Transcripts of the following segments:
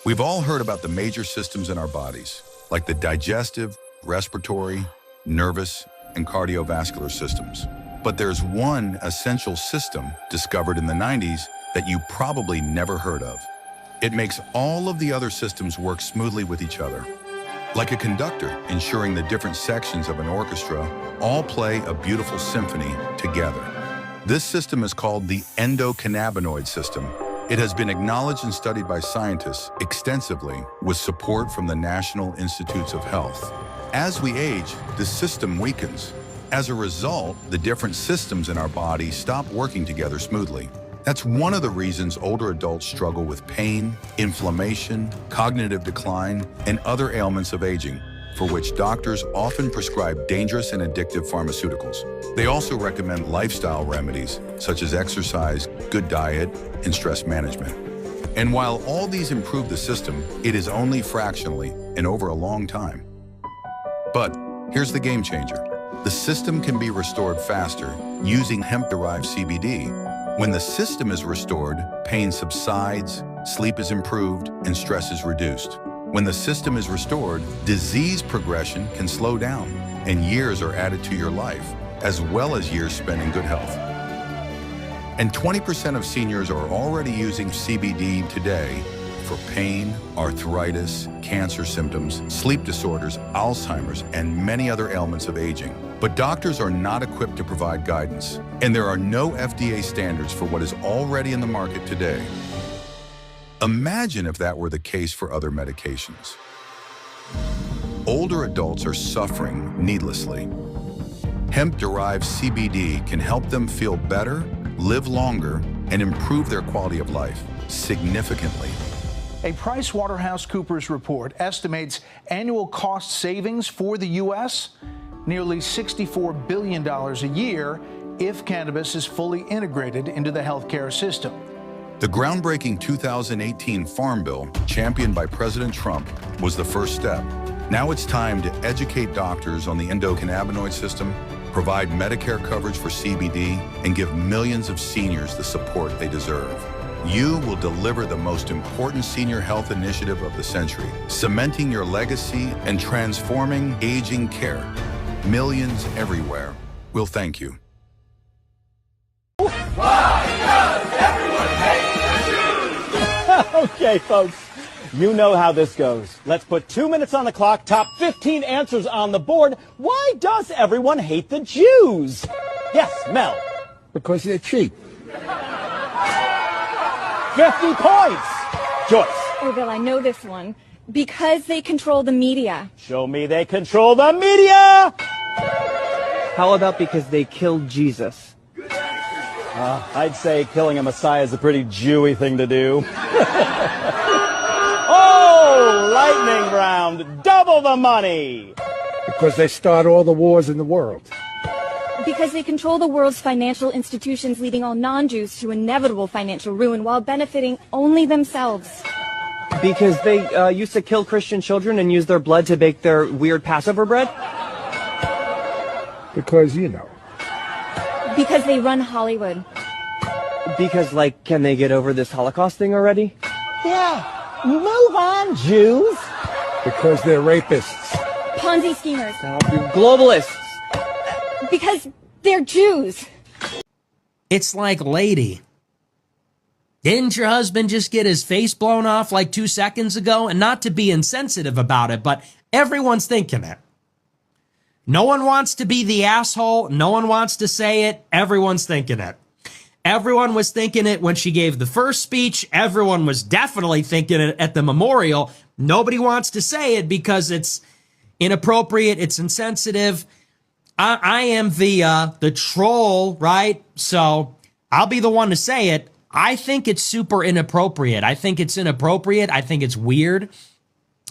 We've all heard about the major systems in our bodies, like the digestive, respiratory, nervous, and cardiovascular systems. But there's one essential system discovered in the 90s that you probably never heard of. It makes all of the other systems work smoothly with each other. Like a conductor, ensuring the different sections of an orchestra all play a beautiful symphony together. This system is called the endocannabinoid system. It has been acknowledged and studied by scientists extensively with support from the National Institutes of Health. As we age, the system weakens. As a result, the different systems in our body stop working together smoothly. That's one of the reasons older adults struggle with pain, inflammation, cognitive decline, and other ailments of aging, for which doctors often prescribe dangerous and addictive pharmaceuticals. They also recommend lifestyle remedies, such as exercise, good diet, and stress management. And while all these improve the system, it is only fractionally and over a long time. But here's the game changer. The system can be restored faster using hemp-derived CBD. When the system is restored, pain subsides, sleep is improved, and stress is reduced. When the system is restored, disease progression can slow down, and years are added to your life, as well as years spent in good health. And 20% of seniors are already using CBD today for pain, arthritis, cancer symptoms, sleep disorders, Alzheimer's, and many other ailments of aging. But doctors are not equipped to provide guidance, and there are no FDA standards for what is already in the market today. Imagine if that were the case for other medications. Older adults are suffering needlessly. Hemp-derived CBD can help them feel better, live longer, and improve their quality of life significantly. A PricewaterhouseCoopers report estimates annual cost savings for the U.S. nearly $64 billion a year if cannabis is fully integrated into the healthcare system. The groundbreaking 2018 Farm Bill, championed by President Trump, was the first step. Now it's time to educate doctors on the endocannabinoid system, provide Medicare coverage for CBD, and give millions of seniors the support they deserve. You will deliver the most important senior health initiative of the century, cementing your legacy and transforming aging care. Millions everywhere will thank you. Okay, folks, you know how this goes. Let's put 2 minutes on the clock, top 15 answers on the board. Why does everyone hate the Jews? Yes, Mel. Because they're cheap. 50 points. Joyce. Oh, Bill, I know this one. Because they control the media. Show me they control the media. How about because they killed Jesus? I'd say killing a Messiah is a pretty Jewy thing to do. Oh, lightning round. Double the money. Because they start all the wars in the world. Because they control the world's financial institutions, leading all non-Jews to inevitable financial ruin while benefiting only themselves. Because they used to kill Christian children and use their blood to bake their weird Passover bread? Because, you know. Because they run Hollywood. Because, like, can they get over this Holocaust thing already? Yeah, move on, Jews. Because they're rapists. Ponzi schemers. Globalists. Because they're Jews. It's like, lady, didn't your husband just get his face blown off like 2 seconds ago? And not to be insensitive about it, but everyone's thinking it. No one wants to be the asshole. No one wants to say it. Everyone's thinking it. Everyone was thinking it when she gave the first speech. Everyone was definitely thinking it at the memorial. Nobody wants to say it because it's inappropriate. It's insensitive. I am the troll, right? So I'll be the one to say it. I think it's super inappropriate. I think it's inappropriate. I think it's weird.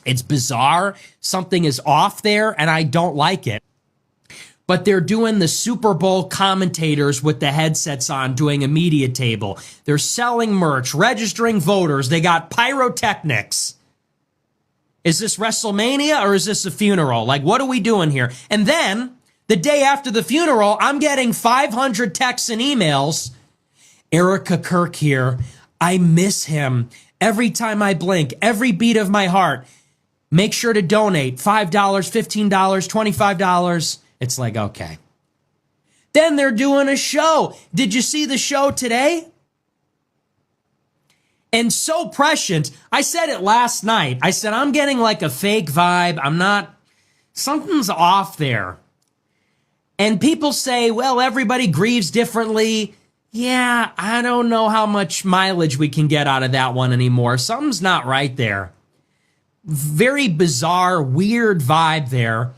It's bizarre. Something is off there, and I don't like it. but they're doing the Super Bowl commentators with the headsets on, doing a media table. They're selling merch, registering voters. They got pyrotechnics. Is this WrestleMania or is this a funeral? Like, what are we doing here? And then the day after the funeral, I'm getting 500 texts and emails. Erica Kirk here. I miss him. Every time I blink, every beat of my heart. Make sure to donate $5, $15, $25. It's like, okay. Then they're doing a show. Did you see the show today? And so prescient. I said it last night. I said, I'm getting like a fake vibe. Something's off there. And people say, well, everybody grieves differently. Yeah, I don't know how much mileage we can get out of that one anymore. Something's not right there. Very bizarre, weird vibe there.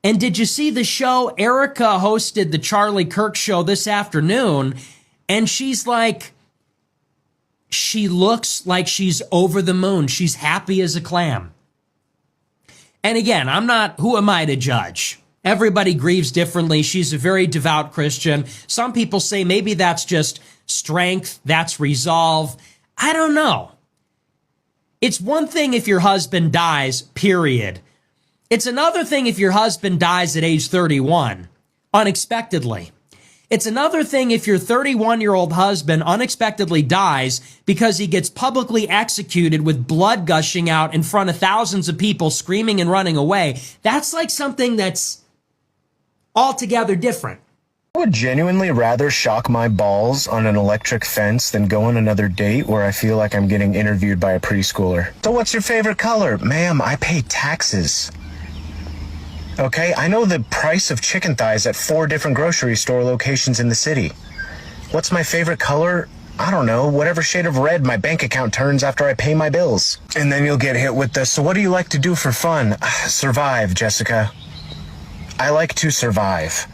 And did you see the show? Erica hosted the Charlie Kirk show this afternoon, and she's like, she looks like she's over the moon. She's happy as a clam. And again, who am I to judge? Everybody grieves differently. She's a very devout Christian. Some people say maybe that's just strength, that's resolve. I don't know. It's one thing if your husband dies, period. It's another thing if your husband dies at age 31, unexpectedly. It's another thing if your 31-year-old husband unexpectedly dies because he gets publicly executed with blood gushing out in front of thousands of people screaming and running away. That's like something that's altogether different. I would genuinely rather shock my balls on an electric fence than go on another date where I feel like I'm getting interviewed by a preschooler. So what's your favorite color? Ma'am, I pay taxes. Okay, I know the price of chicken thighs at 4 different grocery store locations in the city. What's my favorite color? I don't know, whatever shade of red my bank account turns after I pay my bills. And then you'll get hit with the, so what do you like to do for fun? Survive, Jessica. I like to survive.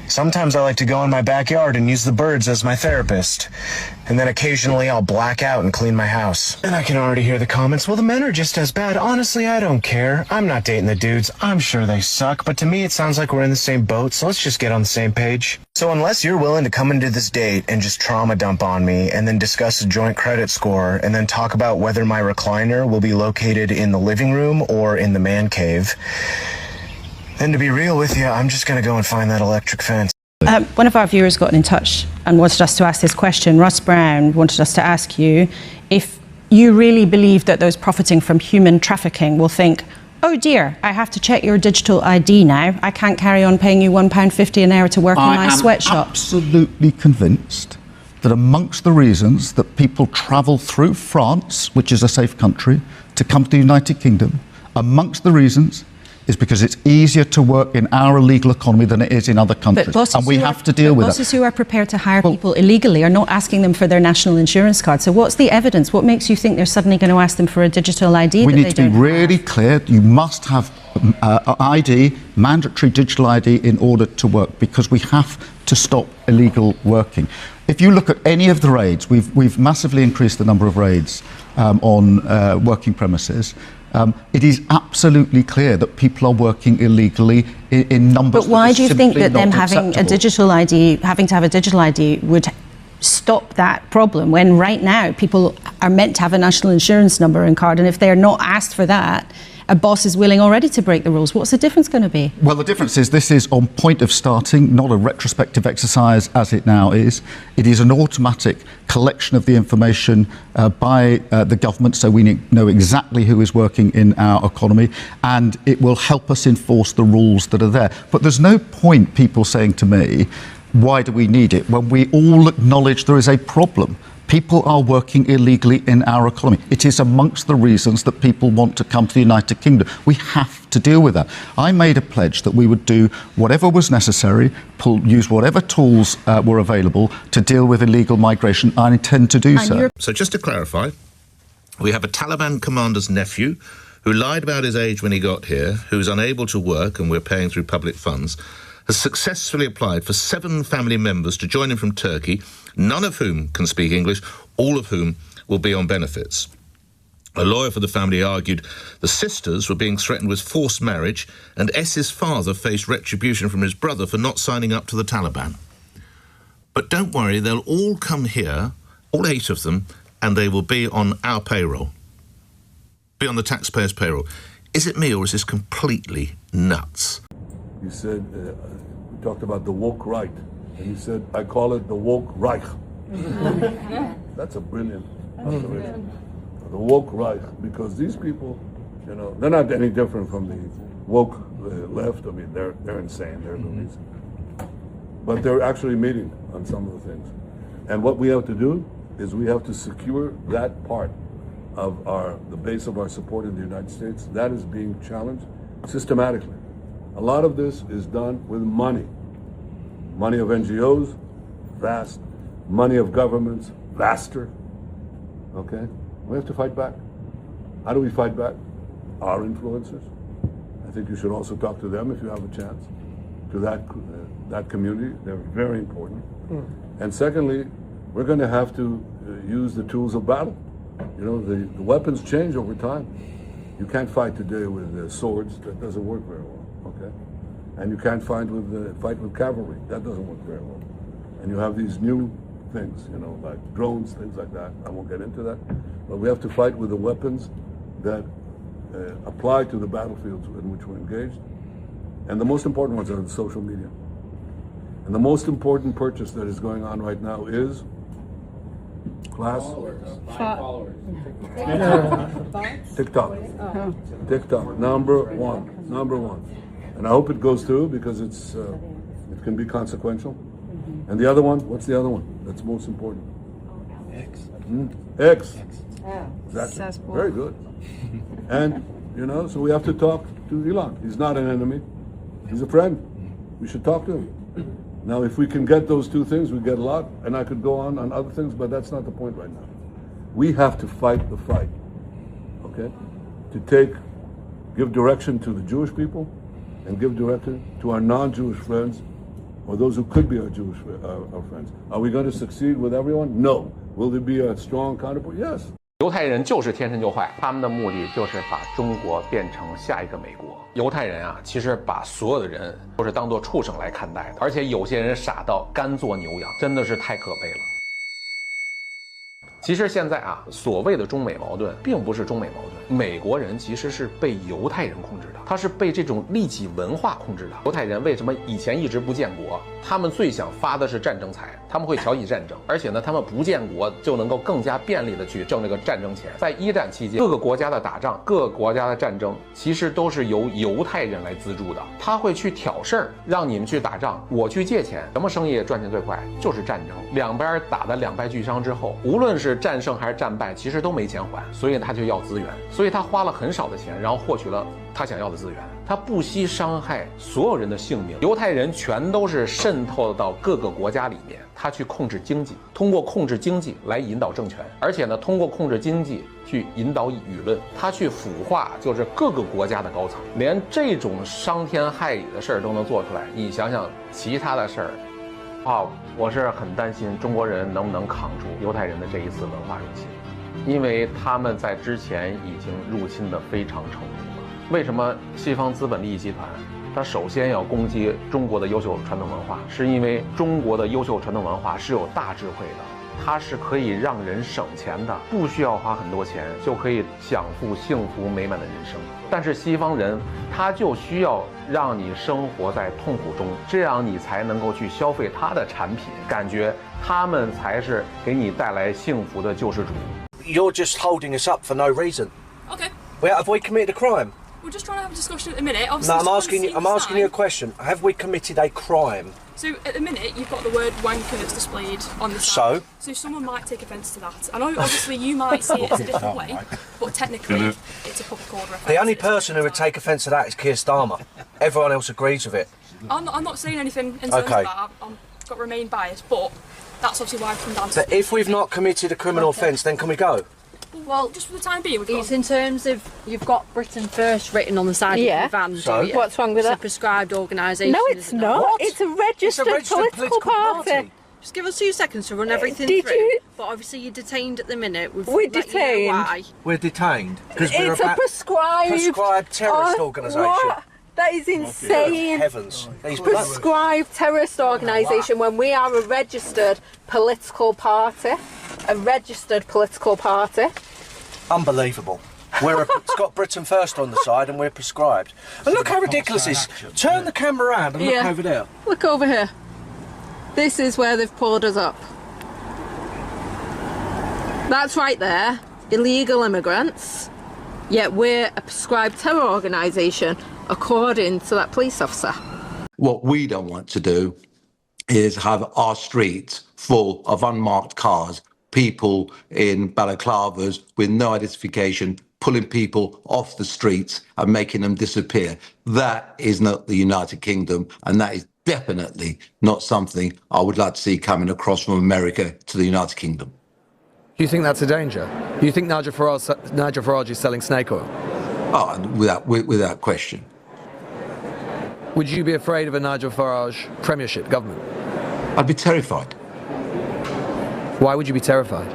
Sometimes I like to go in my backyard and use the birds as my therapist. And then occasionally I'll black out and clean my house. And I can already hear the comments, well, the men are just as bad. Honestly, I don't care. I'm not dating the dudes. I'm sure they suck. But to me, it sounds like we're in the same boat, so let's just get on the same page. So unless you're willing to come into this date and just trauma dump on me and then discuss a joint credit score and then talk about whether my recliner will be located in the living room or in the man cave, then to be real with you, I'm just going to go and find that electric fence. One of our viewers got in touch and wanted us to ask this question. Russ Brown wanted us to ask you if you really believe that those profiting from human trafficking will think, oh dear, I have to check your digital ID now. I can't carry on paying you £1.50 an hour to work in my sweatshop. I'm absolutely convinced that amongst the reasons that people travel through France, which is a safe country, to come to the United Kingdom, amongst the reasons is because it's easier to work in our illegal economy than it is in other countries. And we have to deal with that. Bosses who are prepared to hire people illegally are not asking them for their national insurance card. So what's the evidence? What makes you think they're suddenly going to ask them for a digital ID? We need to be really clear. You must have ID, mandatory digital ID, in order to work, because we have to stop illegal working. If you look at any of the raids, we've massively increased the number of raids on working premises. It is absolutely clear that people are working illegally in numbers. But why do you think that them having a digital ID, having to have a digital ID, would stop that problem, when right now people are meant to have a national insurance number and card, and if they're not asked for that, a boss is willing already to break the rules? What's the difference going to be? Well, the difference is this is on point of starting, not a retrospective exercise as it now is. It is an automatic collection of the information by the government, so we know exactly who is working in our economy, and it will help us enforce the rules that are there. But there's no point people saying to me, why do we need it, when we all acknowledge there is a problem. People are working illegally in our economy. It is amongst the reasons that people want to come to the United Kingdom. We have to deal with that. I made a pledge that we would do whatever was necessary, use whatever tools were available to deal with illegal migration. I intend to do so. So just to clarify, we have a Taliban commander's nephew who lied about his age when he got here, who's unable to work, and we're paying through public funds, has successfully applied for 7 family members to join him from Turkey, none of whom can speak English, all of whom will be on benefits. A lawyer for the family argued the sisters were being threatened with forced marriage and S's father faced retribution from his brother for not signing up to the Taliban. But don't worry, they'll all come here, all 8 of them, and they will be on our payroll. Be on the taxpayers' payroll. Is it me or is this completely nuts? You said, we talked about the woke right, and you said, I call it the woke Reich. That's a brilliant observation. The woke right, because these people, you know, they're not any different from the woke left. I mean, they're insane, they're beliefs. But they're actually meeting on some of the things. And what we have to do is we have to secure that part of the base of our support in the United States. That is being challenged systematically. A lot of this is done with money. Money of NGOs, vast. Money of governments, vaster. Okay? We have to fight back. How do we fight back? Our influencers. I think you should also talk to them if you have a chance. To that community, they're very important. And secondly, we're going to have to use the tools of battle. You know, the weapons change over time. You can't fight today with swords. That doesn't work very well. Okay, and you can't fight with cavalry. That doesn't work very well. And you have these new things, you know, like drones, things like that. I won't get into that. But we have to fight with the weapons that apply to the battlefields in which we're engaged. And the most important ones are the social media. And the most important purchase that is going on right now is class Followers. TikTok. TikTok, number one. And I hope it goes through because it can be consequential. And the other one, what's the other one that's most important? X. Exactly. Very good. And, you know, so we have to talk to Elon. He's not an enemy. He's a friend. We should talk to him. Now, if we can get those two things, we get a lot. And I could go on other things, but that's not the point right now. We have to fight the fight, okay? To give direction to the Jewish people and give direction to our non-Jewish friends or those who could be our Jewish our friends. Are we going to succeed with everyone? No. Will there be a strong counterpart? Yes. 犹太人就是天生就坏，他们的目的就是把中国变成下一个美国。犹太人啊，其实把所有的人都是当作畜生来看待的，而且有些人傻到甘做牛羊，真的是太可悲了。其实现在啊，所谓的中美矛盾并不是中美矛盾，美国人其实是被犹太人控制的，他是被这种利己文化控制的。犹太人为什么以前一直不建国？他们最想发的是战争财，他们会挑起战争，而且呢，他们不建国就能够更加便利的去挣这个战争钱。在一战期间，各个国家的打仗，各个国家的战争，其实都是由犹太人来资助的。他会去挑事儿，让你们去打仗，我去借钱。什么生意赚钱最快？就是战争。两边打得两败俱伤之后，无论是战胜还是战败，其实都没钱还，所以他就要资源，所以他花了很少的钱，然后获取了他想要的资源。他不惜伤害所有人的性命。犹太人全都是渗透到各个国家里面，他去控制经济，通过控制经济来引导政权，而且呢，通过控制经济去引导舆论，他去腐化就是各个国家的高层，连这种伤天害理的事儿都能做出来，你想想其他的事儿。我是很担心中国人能不能扛住犹太人的这一次文化入侵，因为他们在之前已经入侵得非常成功了。为什么西方资本利益集团它首先要攻击中国的优秀传统文化？是因为中国的优秀传统文化是有大智慧的，它是可以让人省钱的，不需要花很多钱就可以享负幸福美满的人生。但是西方人他就需要让你生活在痛苦中，这样你才能够去消费他的产品，感觉他们才是给你带来幸福的救世主。 You're just holding us up for no reason. Okay. Where have we committed a crime? We're just trying to have a discussion at the minute. No, I'm asking you a question. Have we committed a crime? So at the minute, you've got the word wanker that's displayed on the side. So someone might take offence to that. I know obviously you might see it as a different way, but technically it's a public order offence. The only person who would take offence to that is Keir Starmer. Everyone else agrees with it. I'm not saying anything in terms of that. I've got to remain biased, but that's obviously why I've come down to. But if we've not committed a criminal offence, then can we go? Well, just for the time being, it's in terms of you've got Britain First written on the side of your van. So what's wrong with that? It's a prescribed organisation. No, it's not. It's a registered political party. Just give us 2 seconds to run everything Did through. you? But obviously you're detained at the minute. We're detained. Why. We're detained because we're It's a prescribed terrorist organisation. What? That is insane. Heavens. Prescribed terrorist organisation when we are a registered political party. A registered political party. Unbelievable. It's got Britain First on the side and we're prescribed. And look how ridiculous this is. Turn the camera around and look over there. Look over here. This is where they've pulled us up. That's right there. Illegal immigrants. Yet we're a prescribed terror organisation, according to that police officer. What we don't want to do is have our streets full of unmarked cars, people in balaclavas with no identification, pulling people off the streets and making them disappear. That is not the United Kingdom, and that is definitely not something I would like to see coming across from America to the United Kingdom. Do you think that's a danger? Do you think Nigel Farage is selling snake oil? Oh, without question. Would you be afraid of a Nigel Farage premiership government? I'd be terrified. Why would you be terrified?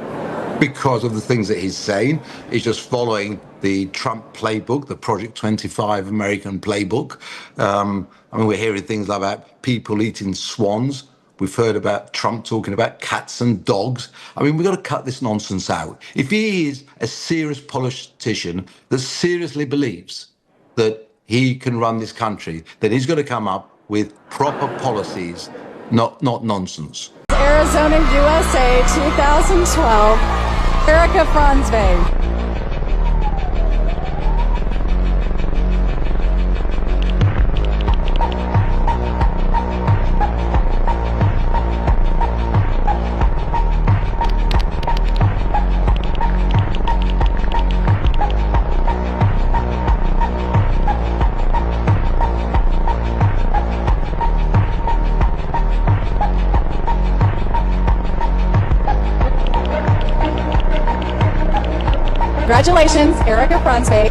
Because of the things that he's saying. He's just following the Trump playbook, the Project 25 American playbook. I mean, we're hearing things like about people eating swans. We've heard about Trump talking about cats and dogs. I mean, we've got to cut this nonsense out. If he is a serious politician that seriously believes that he can run this country, then he's got to come up with proper policies, not nonsense. Arizona, USA, 2012. Erica Franzweg. Congratulations, Erica Franzweg.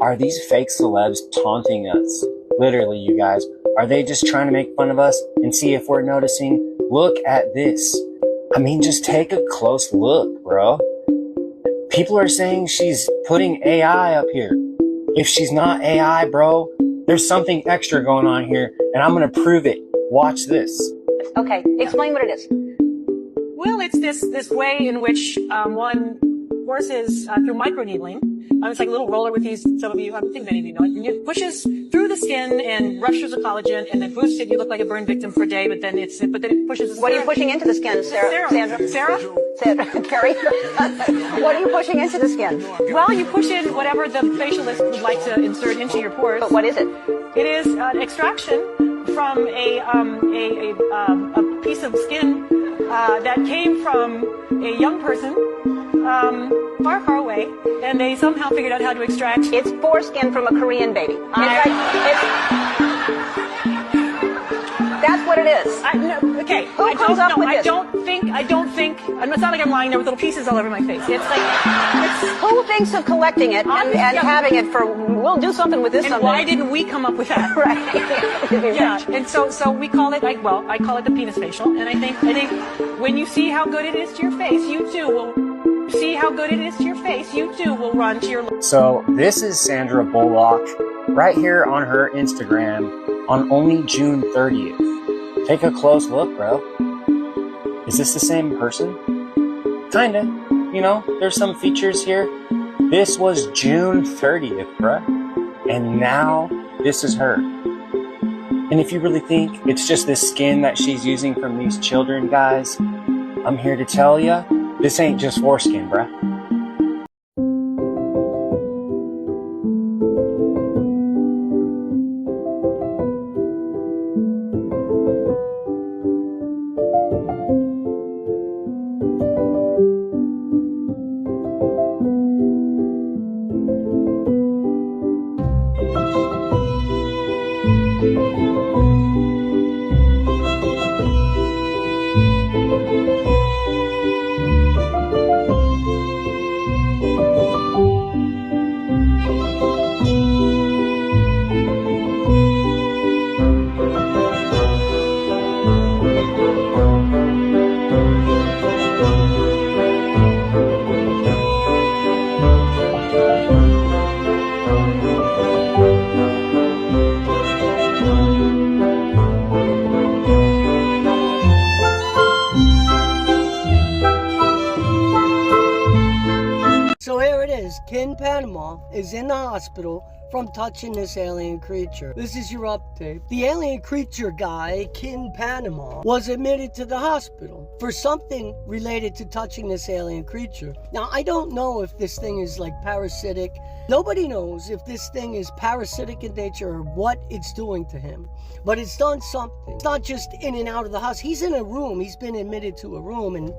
Are these fake celebs taunting us? Literally, you guys. Are they just trying to make fun of us and see if we're noticing? Look at this. I mean, just take a close look, bro. People are saying she's putting AI up here. If she's not AI, bro, there's something extra going on here, and I'm gonna prove it. Watch this. Okay, explain what it is. Well, it's this way in which one forces through microneedling. It's like a little roller with these. Some of you, I think many of you know it. And it pushes through the skin and rushes the collagen, and then boosts it. You look like a burn victim for a day, but then it pushes. What are you pushing into the skin, Sarah? Sandra? Carrie? What are you pushing into the skin? Well, you push in whatever the facialist would like to insert into your pores. But what is it? It is an extraction from a piece of skin that came from a young person far, far away, and they somehow figured out how to extract. It's foreskin from a Korean baby. That's what it is. Okay. Who comes up with this? I don't think. It's not like I'm lying there with little pieces all over my face. It's like. Who thinks of collecting it and having it for? We'll do something with this. And someday. why didn't we come up with that? Right. Yeah. And so we call it I call it the penis facial. And I think when you see how good it is to your face, you too will. See how good it is to your face, you too will run to your... So this is Sandra Bullock right here on her Instagram on only June 30th. Take a close look, bro. Is this the same person? Kinda. You know, there's some features here. This was June 30th, bruh. And now this is her. And if you really think it's just this skin that she's using from these children, guys, I'm here to tell ya, this ain't just foreskin, bruh. now is in the hospital from touching this alien creature. This is your update. The alien creature guy in Panama was admitted to the hospital for something related to touching this alien creature. Now, I don't know if this thing is like parasitic. Nobody knows if this thing is parasitic in nature or what it's doing to him. But it's done something. It's not just in and out of the house. He's in a room. He's been admitted to a room, and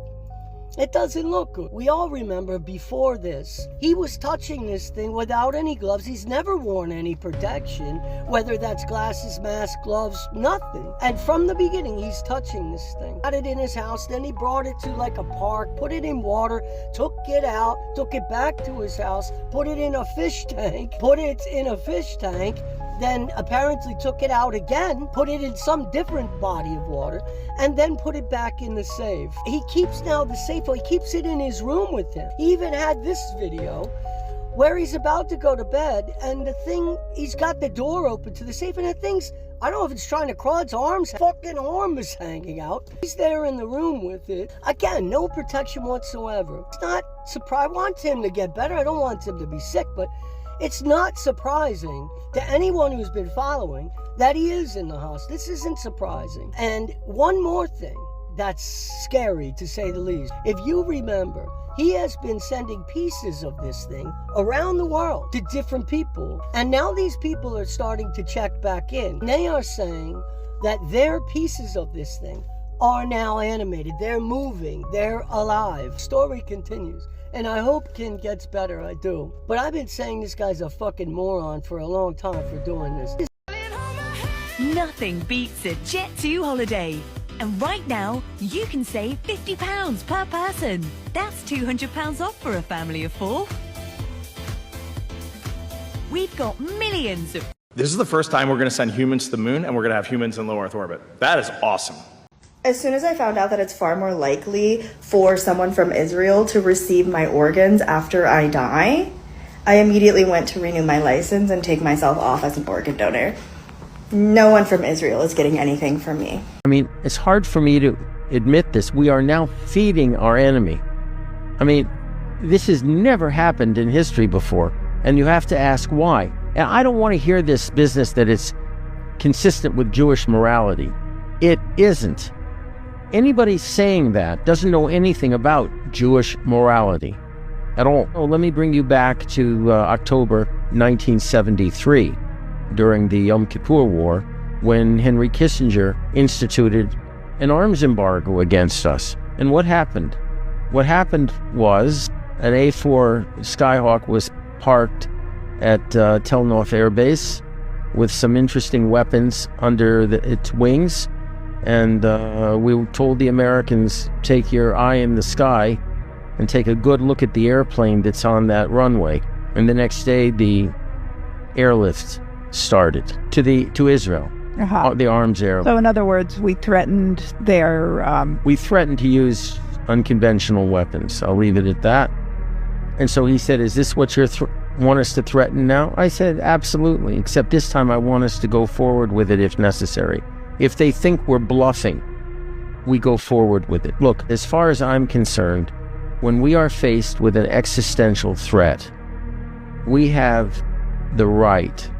it doesn't look good. We all remember before this, he was touching this thing without any gloves. He's never worn any protection, whether that's glasses, mask, gloves, nothing. And from the beginning, he's touching this thing. Got it in his house, then he brought it to like a park, put it in water, took it out, took it back to his house, put it in a fish tank, then apparently took it out again, put it in some different body of water, and then put it back in the safe. He keeps now the safe, he keeps it in his room with him. He even had this video where he's about to go to bed, and the thing, he's got the door open to the safe, and the thing's, I don't know if it's trying to crawl, its fucking arm is hanging out. He's there in the room with it. Again, no protection whatsoever. It's not surprising. I want him to get better. I don't want him to be sick, but it's not surprising to anyone who's been following that he is in the hospital. This isn't surprising. And one more thing that's scary, to say the least. If you remember, he has been sending pieces of this thing around the world to different people. And now these people are starting to check back in. They are saying that their pieces of this thing are now animated. They're moving. They're alive. Story continues. And I hope Ken gets better, I do. But I've been saying this guy's a fucking moron for a long time for doing this. Nothing beats a Jet2 holiday. And right now, you can save £50 per person. That's £200 off for a family of 4. We've got millions of... This is the first time we're going to send humans to the moon, and we're going to have humans in low Earth orbit. That is awesome. As soon as I found out that it's far more likely for someone from Israel to receive my organs after I die, I immediately went to renew my license and take myself off as an organ donor. No one from Israel is getting anything from me. I mean, it's hard for me to admit this. We are now feeding our enemy. I mean, this has never happened in history before, and you have to ask why. And I don't want to hear this business that it's consistent with Jewish morality. It isn't. Anybody saying that doesn't know anything about Jewish morality at all. Oh, let me bring you back to October 1973, during the Yom Kippur War, when Henry Kissinger instituted an arms embargo against us. And what happened? What happened was an A-4 Skyhawk was parked at Tel Nof Air Base with some interesting weapons under its wings. And we told the Americans, take your eye in the sky and take a good look at the airplane that's on that runway. And the next day, the airlift started to Israel, the arms airlift. So in other words, we threatened their... We threatened to use unconventional weapons. I'll leave it at that. And so he said, is this what you want us to threaten now? I said, absolutely, except this time I want us to go forward with it if necessary. If they think we're bluffing, we go forward with it. Look, as far as I'm concerned, when we are faced with an existential threat, we have the right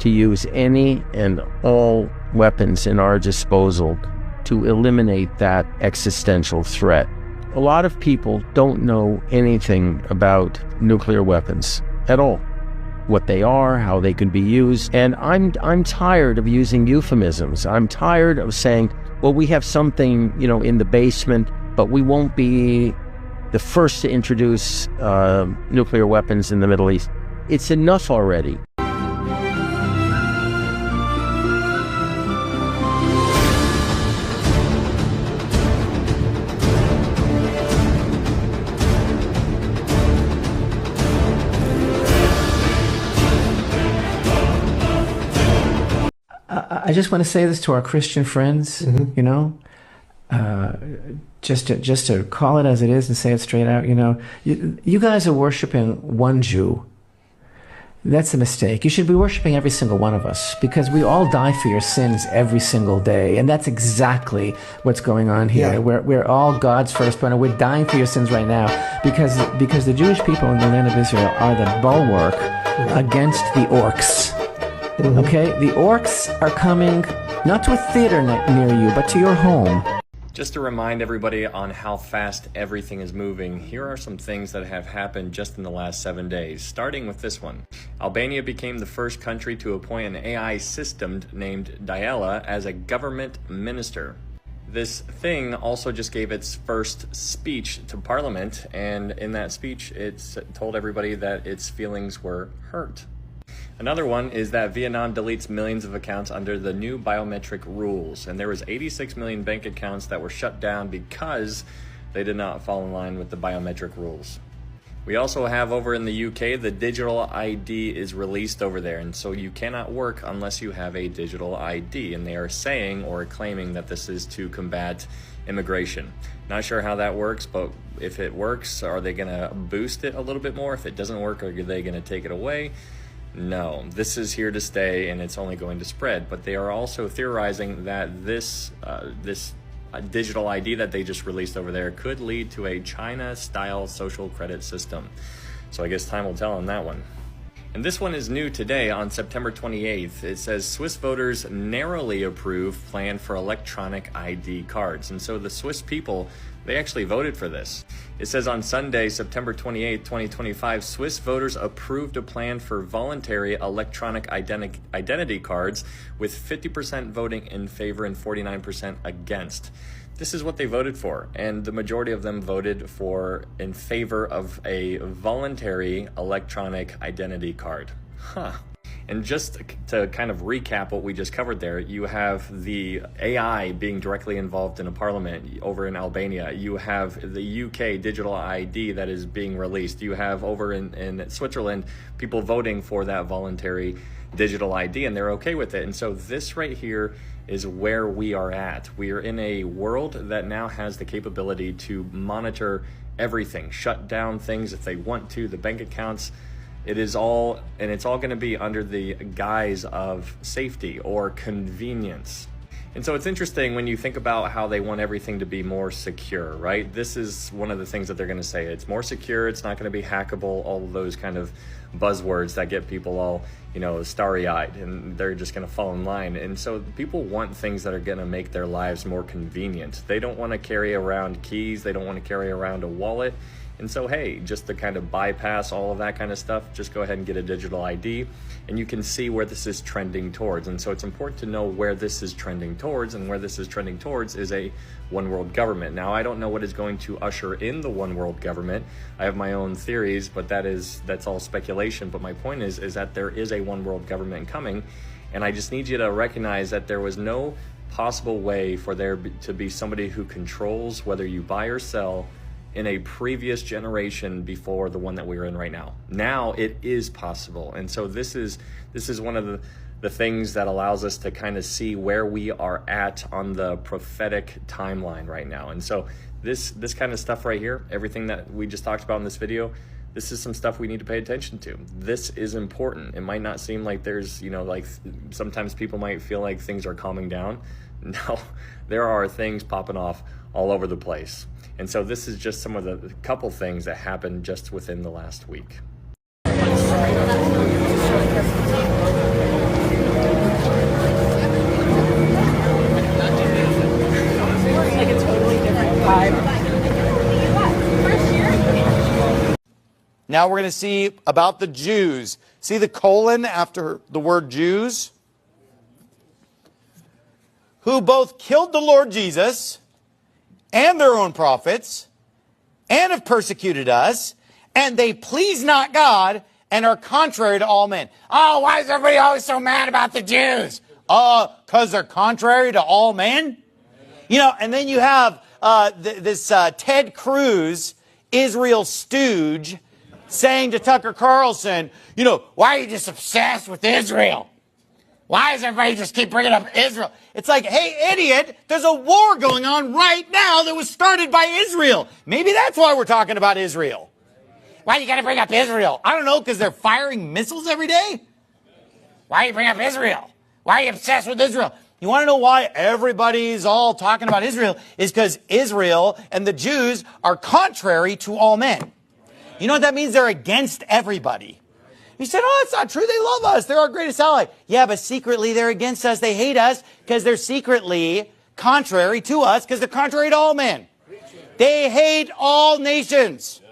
to use any and all weapons in our disposal to eliminate that existential threat. A lot of people don't know anything about nuclear weapons at all. What they are, how they can be used. And I'm tired of using euphemisms. I'm tired of saying, well, we have something, in the basement, but we won't be the first to introduce nuclear weapons in the Middle East. It's enough already. I just want to say this to our Christian friends, just to call it as it is and say it straight out, you guys are worshiping one Jew. That's a mistake. You should be worshiping every single one of us, because we all die for your sins every single day. And that's exactly what's going on here. Yeah. We're all God's firstborn, and we're dying for your sins right now because the Jewish people in the land of Israel are the bulwark against the orcs. Okay? The orcs are coming not to a theater near you, but to your home. Just to remind everybody on how fast everything is moving, here are some things that have happened just in the last 7 days, starting with this one. Albania became the first country to appoint an AI system named Diala as a government minister. This thing also just gave its first speech to Parliament, and in that speech, it told everybody that its feelings were hurt. Another one is that Vietnam deletes millions of accounts under the new biometric rules, and there was 86 million bank accounts that were shut down because they did not fall in line with the biometric rules. We also have over in the UK, the digital ID is released over there, and so you cannot work unless you have a digital ID, and they are saying or claiming that this is to combat immigration. Not sure how that works, but if it works, are they going to boost it a little bit more? If it doesn't work, are they going to take it away? No, this is here to stay, and it's only going to spread. But they are also theorizing that this digital ID that they just released over there could lead to a China-style social credit system. So I guess time will tell on that one. And this one is new today on September 28th. It says Swiss voters narrowly approve plan for electronic ID cards. And so the Swiss people, they actually voted for this. It says on Sunday, September 28, 2025, Swiss voters approved a plan for voluntary electronic identity cards with 50% voting in favor and 49% against. This is what they voted for, and the majority of them voted for in favor of a voluntary electronic identity card. Huh. And just to kind of recap what we just covered there, you have the AI being directly involved in a parliament over in Albania. You have the UK digital ID that is being released. You have over in Switzerland people voting for that voluntary digital ID, and they're okay with it. And so this right here is where we are at. We are in a world that now has the capability to monitor everything, shut down things if they want to, the bank accounts. It's all going to be under the guise of safety or convenience. And so it's interesting when you think about how they want everything to be more secure, right? This is one of the things that they're going to say. It's more secure, it's not going to be hackable, all of those kind of buzzwords that get people all, starry-eyed, and they're just going to fall in line. And so people want things that are going to make their lives more convenient. They don't want to carry around keys, they don't want to carry around a wallet. And so, hey, just to kind of bypass all of that kind of stuff, just go ahead and get a digital ID, and you can see where this is trending towards. And so it's important to know where this is trending towards, and where this is trending towards is a one world government. Now, I don't know what is going to usher in the one world government. I have my own theories, but that's all speculation. But my point is that there is a one world government coming, and I just need you to recognize that there was no possible way for there to be somebody who controls whether you buy or sell in a previous generation before the one that we're in right now. Now it is possible. And so this is one of the things that allows us to kind of see where we are at on the prophetic timeline right now. And so this kind of stuff right here, everything that we just talked about in this video, this is some stuff we need to pay attention to. This is important. It might not seem like there's, like sometimes people might feel like things are calming down. No, there are things popping off all over the place. And so this is just some of the couple things that happened just within the last week. Like a totally different vibe. Now we're going to see about the Jews. See the colon after the word Jews? Who both killed the Lord Jesus and their own prophets, and have persecuted us, and they please not God, and are contrary to all men. Oh, why is everybody always so mad about the Jews? Because they're contrary to all men? And then you have this Ted Cruz, Israel stooge, saying to Tucker Carlson, why are you just obsessed with Israel? Why does everybody just keep bringing up Israel? It's like, hey, idiot, there's a war going on right now that was started by Israel. Maybe that's why we're talking about Israel. Why you got to bring up Israel? I don't know, because they're firing missiles every day? Why you bring up Israel? Why are you obsessed with Israel? You want to know why everybody's all talking about Israel? Is because Israel and the Jews are contrary to all men. You know what that means? They're against everybody. You said, oh, it's not true. They love us. They're our greatest ally. Yeah, but secretly they're against us. They hate us because they're secretly contrary to us because they're contrary to all men. They hate all nations.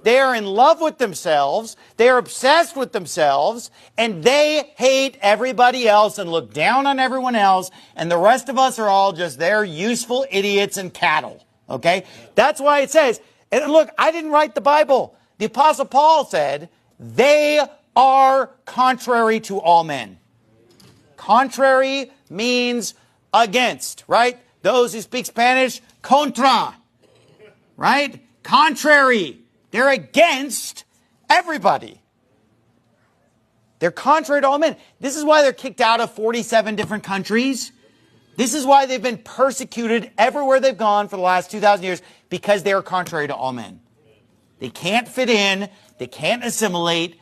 They are in love with themselves. They are obsessed with themselves. And they hate everybody else and look down on everyone else. And the rest of us are all just their useful idiots and cattle. Okay? That's why it says, and look, I didn't write the Bible. The Apostle Paul said, they are contrary to all men. Contrary means against, right? Those who speak Spanish, contra, right? Contrary. They're against everybody. They're contrary to all men. This is why they're kicked out of 47 different countries. This is why they've been persecuted everywhere they've gone for the last 2,000 years, because they are contrary to all men. They can't fit in. They can't assimilate.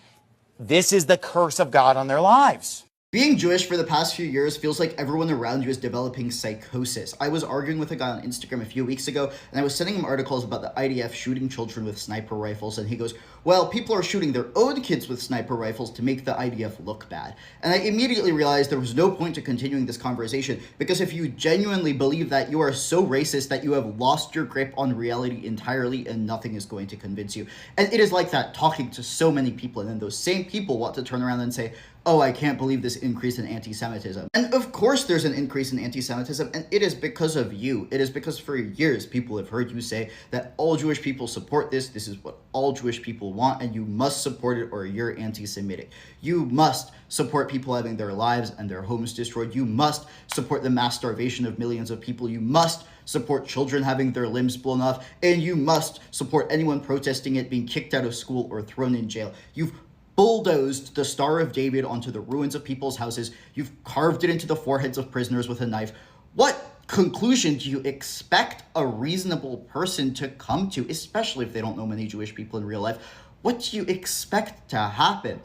This is the curse of God on their lives. Being Jewish for the past few years feels like everyone around you is developing psychosis. I was arguing with a guy on Instagram a few weeks ago, and I was sending him articles about the IDF shooting children with sniper rifles, and he goes, well, people are shooting their own kids with sniper rifles to make the IDF look bad. And I immediately realized there was no point to continuing this conversation, because if you genuinely believe that, you are so racist that you have lost your grip on reality entirely, and nothing is going to convince you. And it is like that talking to so many people, and then those same people want to turn around and say, oh, I can't believe this increase in anti-Semitism. And of course there's an increase in anti-Semitism, and it is because of you. It is because for years people have heard you say that all Jewish people support this is what all Jewish people want, and you must support it or you're anti-Semitic. You must support people having their lives and their homes destroyed. You must support the mass starvation of millions of people. You must support children having their limbs blown off, and you must support anyone protesting it being kicked out of school or thrown in jail. You've bulldozed the Star of David onto the ruins of people's houses. You've carved it into the foreheads of prisoners with a knife. What conclusion do you expect a reasonable person to come to, especially if they don't know many Jewish people in real life? What do you expect to happen?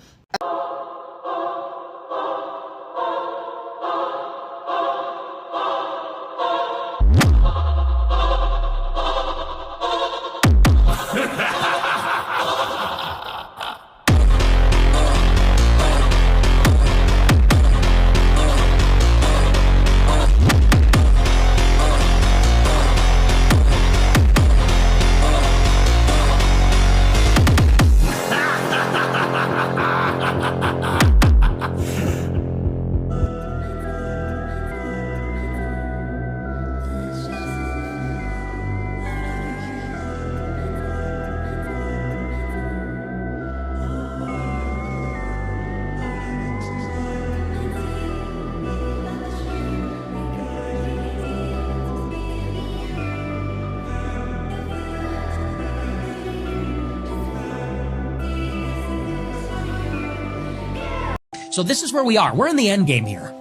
So this is where we are. We're in the end game here.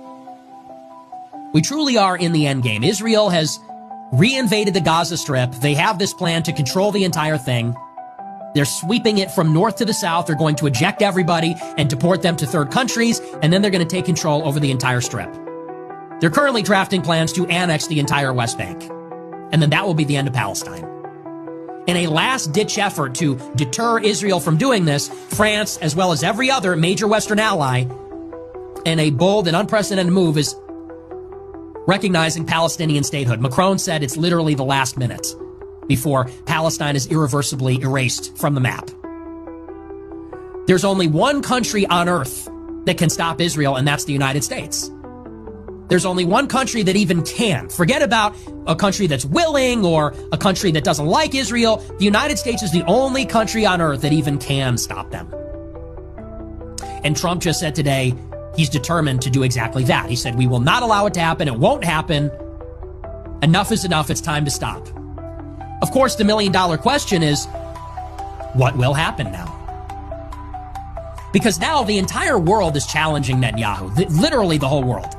We truly are in the end game. Israel has reinvaded the Gaza Strip. They have this plan to control the entire thing. They're sweeping it from north to the south. They're going to eject everybody and deport them to third countries, and then they're going to take control over the entire Strip. They're currently drafting plans to annex the entire West Bank, and then that will be the end of Palestine. In a last-ditch effort to deter Israel from doing this, France, as well as every other major Western ally, in a bold and unprecedented move, is recognizing Palestinian statehood. Macron said it's literally the last minute before Palestine is irreversibly erased from the map. There's only one country on earth that can stop Israel, and that's the United States. There's only one country that even can. Forget about a country that's willing or a country that doesn't like Israel. The United States is the only country on earth that even can stop them. And Trump just said today he's determined to do exactly that. He said, we will not allow it to happen. It won't happen. Enough is enough. It's time to stop. Of course, the million-dollar question is, what will happen now? Because now the entire world is challenging Netanyahu, literally the whole world.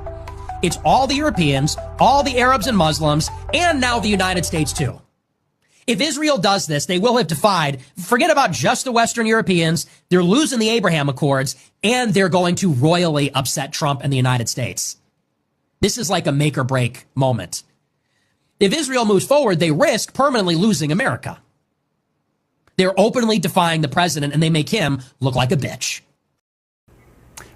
It's all the Europeans, all the Arabs and Muslims, and now the United States too. If Israel does this, they will have defied, forget about just the Western Europeans, they're losing the Abraham Accords, and they're going to royally upset Trump and the United States. This is like a make or break moment. If Israel moves forward, they risk permanently losing America. They're openly defying the president, and they make him look like a bitch.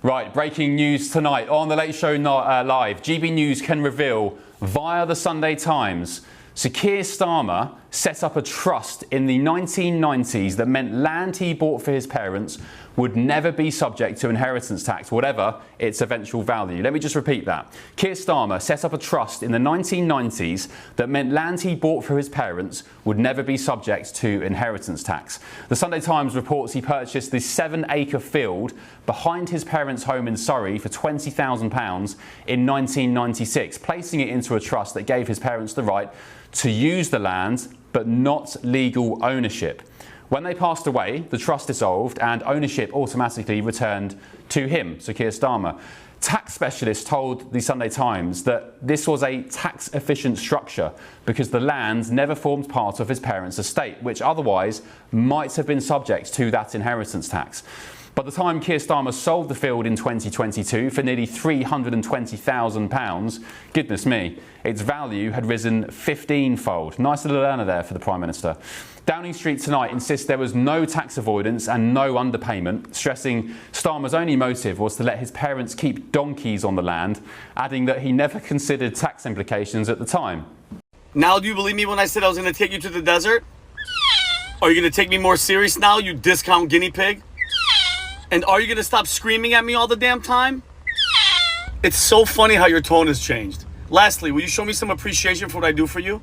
Right, breaking news tonight on the Late Show Live. GB News can reveal via the Sunday Times, Sir Keir Starmer set up a trust in the 1990s that meant land he bought for his parents would never be subject to inheritance tax, whatever its eventual value. Let me just repeat that. Keir Starmer set up a trust in the 1990s that meant land he bought for his parents would never be subject to inheritance tax. The Sunday Times reports he purchased the 7-acre field behind his parents' home in Surrey for £20,000 in 1996, placing it into a trust that gave his parents the right to use the land, but not legal ownership. When they passed away, the trust dissolved and ownership automatically returned to him, Sir Keir Starmer. Tax specialists told the Sunday Times that this was a tax-efficient structure because the land never formed part of his parents' estate, which otherwise might have been subject to that inheritance tax. By the time Keir Starmer sold the field in 2022 for nearly £320,000, goodness me, its value had risen 15-fold. Nice little earner there for the Prime Minister. Downing Street tonight insists there was no tax avoidance and no underpayment, stressing Starmer's only motive was to let his parents keep donkeys on the land, adding that he never considered tax implications at the time. Now do you believe me when I said I was going to take you to the desert? Are you going to take me more serious now, you discount guinea pig? And are you going to stop screaming at me all the damn time? It's so funny how your tone has changed. Lastly, will you show me some appreciation for what I do for you?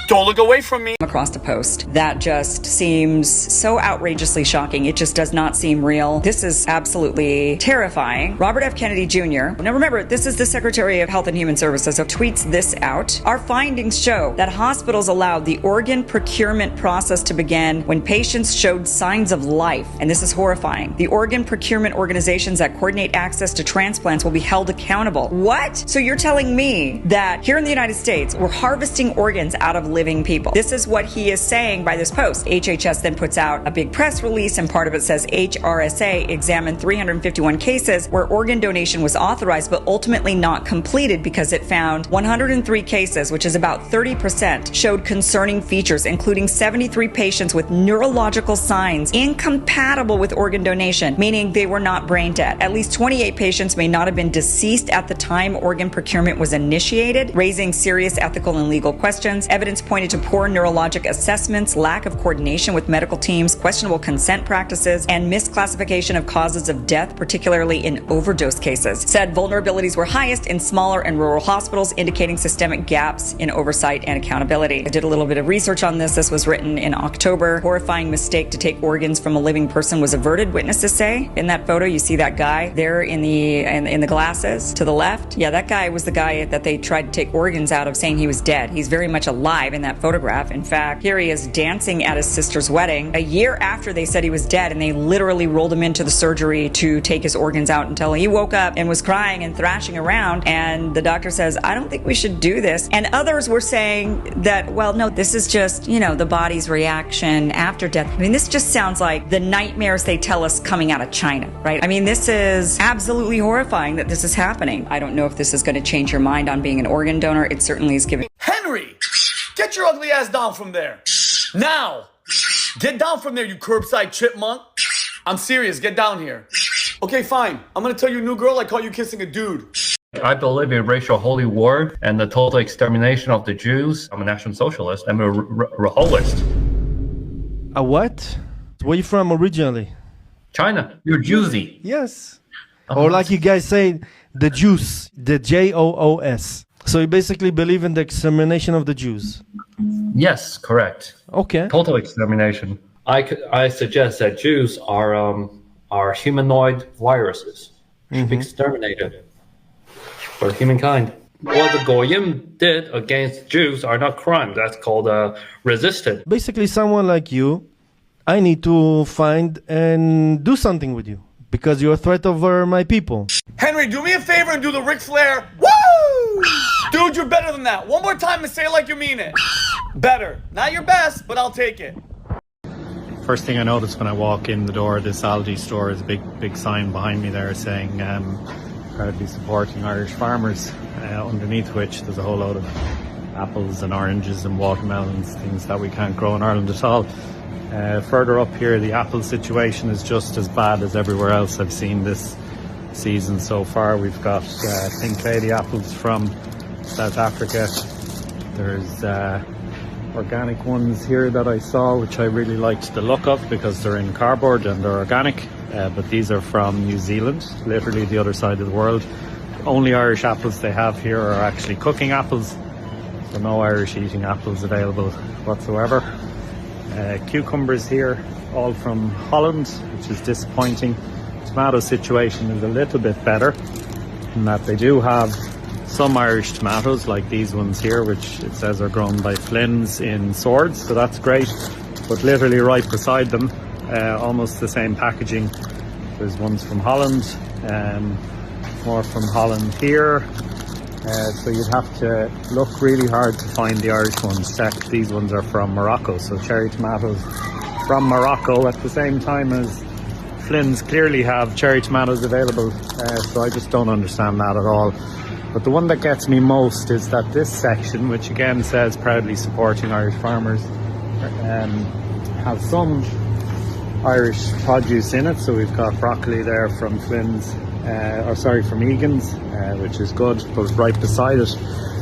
Don't look away from me. Across the post. That just seems so outrageously shocking. It just does not seem real. This is absolutely terrifying. Robert F. Kennedy Jr. Now remember, this is the Secretary of Health and Human Services, so tweets this out. Our findings show that hospitals allowed the organ procurement process to begin when patients showed signs of life. And this is horrifying. The organ procurement organizations that coordinate access to transplants will be held accountable. What? So you're telling me that here in the United States, we're harvesting organs out of living people. This is what he is saying by this post. HHS then puts out a big press release, and part of it says HRSA examined 351 cases where organ donation was authorized but ultimately not completed because it found 103 cases, which is about 30%, showed concerning features, including 73 patients with neurological signs incompatible with organ donation, meaning they were not brain dead. At least 28 patients may not have been deceased at the time organ procurement was initiated, raising serious ethical and legal questions. Evidence pointed to poor neurologic assessments, lack of coordination with medical teams, questionable consent practices, and misclassification of causes of death, particularly in overdose cases. Said vulnerabilities were highest in smaller and rural hospitals, indicating systemic gaps in oversight and accountability. I did a little bit of research on this. This was written in October. Horrifying mistake to take organs from a living person was averted, witnesses say. In that photo, you see that guy there in the glasses to the left. Yeah, that guy was the guy that they tried to take organs out of, saying he was dead. He's very much alive in that photograph. In fact, here he is dancing at his sister's wedding a year after they said he was dead, and they literally rolled him into the surgery to take his organs out until he woke up and was crying and thrashing around, and the doctor says, I don't think we should do this. And others were saying that, well, no, this is just, the body's reaction after death. I mean, this just sounds like the nightmares they tell us coming out of China, right? I mean, this is absolutely horrifying that this is happening. I don't know if this is going to change your mind on being an organ donor. It certainly is giving... Henry! Get your ugly ass down from there. Now. Get down from there, you curbside chipmunk. I'm serious. Get down here. Okay, fine. I'm going to tell you, new girl, I caught you kissing a dude. I believe in racial holy war and the total extermination of the Jews. I'm a National Socialist. I'm a Raholist. A what? Where are you from originally? China. You're Jewsy. Yes. Or like you guys say, the Jews. The Joos. So you basically believe in the extermination of the Jews? Yes, correct. Okay. Total extermination. I suggest that Jews are humanoid viruses. Should be exterminated for humankind. What the Goyim did against Jews are not crimes. That's called resistance. Basically, someone like you, I need to find and do something with you because you're a threat over my people. Henry, do me a favor and do the Ric Flair. Woo! Dude, you're better than that. One more time and say it like you mean it. Better. Not your best, but I'll take it. First thing I noticed when I walk in the door of this Aldi store is a big sign behind me there saying proudly supporting Irish farmers, underneath which there's a whole load of apples and oranges and watermelons, things that we can't grow in Ireland at all. Further up here, the apple situation is just as bad as everywhere else. I've seen this season so far. We've got pink lady apples from South Africa. There's organic ones here that I saw, which I really liked the look of because they're in cardboard and they're organic. But these are from New Zealand, literally the other side of the world. The only Irish apples they have here are actually cooking apples. So no Irish eating apples available whatsoever. Cucumbers here, all from Holland, which is disappointing. Tomato situation is a little bit better in that they do have some Irish tomatoes like these ones here, which it says are grown by Flynn's in Swords, so that's great. But literally right beside them, almost the same packaging, there's ones from Holland, more from Holland here. So you'd have to look really hard to find the Irish ones. Check, these ones are from Morocco, so cherry tomatoes from Morocco at the same time as Flynn's clearly have cherry tomatoes available. So I just don't understand that at all. But the one that gets me most is that this section, which again says proudly supporting Irish farmers, has some Irish produce in it. So we've got broccoli there from Flynn's, from Egan's, which is good. But right beside it,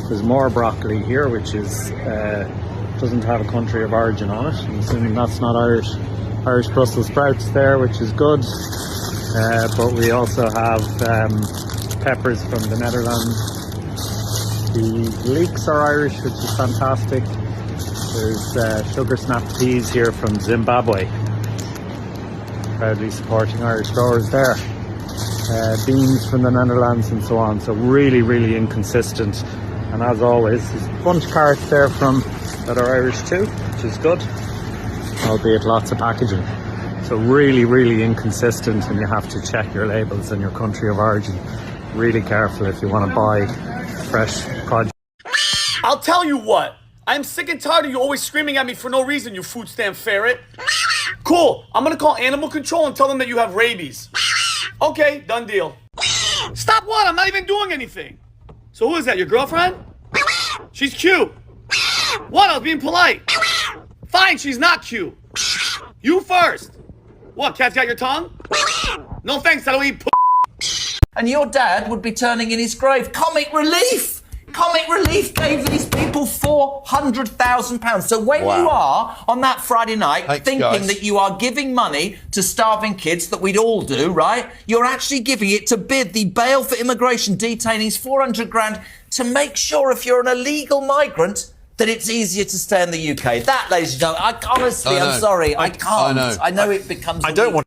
there's more broccoli here, which is doesn't have a country of origin on it. I'm assuming that's not Irish. Irish Brussels sprouts there, which is good. But we also have peppers from the Netherlands. The leeks are Irish, which is fantastic. There's sugar snap peas here from Zimbabwe, proudly supporting Irish growers there. Beans from the Netherlands and so on. So really, really inconsistent. And as always, there's a bunch of carrots there that are Irish too, which is good, albeit lots of packaging. So really, really inconsistent, and you have to check your labels and your country of origin really careful if you want to buy fresh produce. I'll tell you what, I'm sick and tired of you always screaming at me for no reason, you food stamp ferret. Cool, I'm gonna call animal control and tell them that you have rabies. Okay, done deal. Stop what? I'm not even doing anything. So who is that, your girlfriend? She's cute. What? I was being polite. Fine, she's not cute. You first. What, cat's got your tongue? No thanks, I don't eat And your dad would be turning in his grave. Comic Relief! Comic Relief gave these people £400,000. So when you are on that Friday night thinking that you are giving money to starving kids, that we'd all do, right? You're actually giving it to bid the bail for immigration detainees 400 grand to make sure if you're an illegal migrant that it's easier to stay in the UK. That, ladies and gentlemen, I'm sorry, I can't. I know it becomes... I don't want...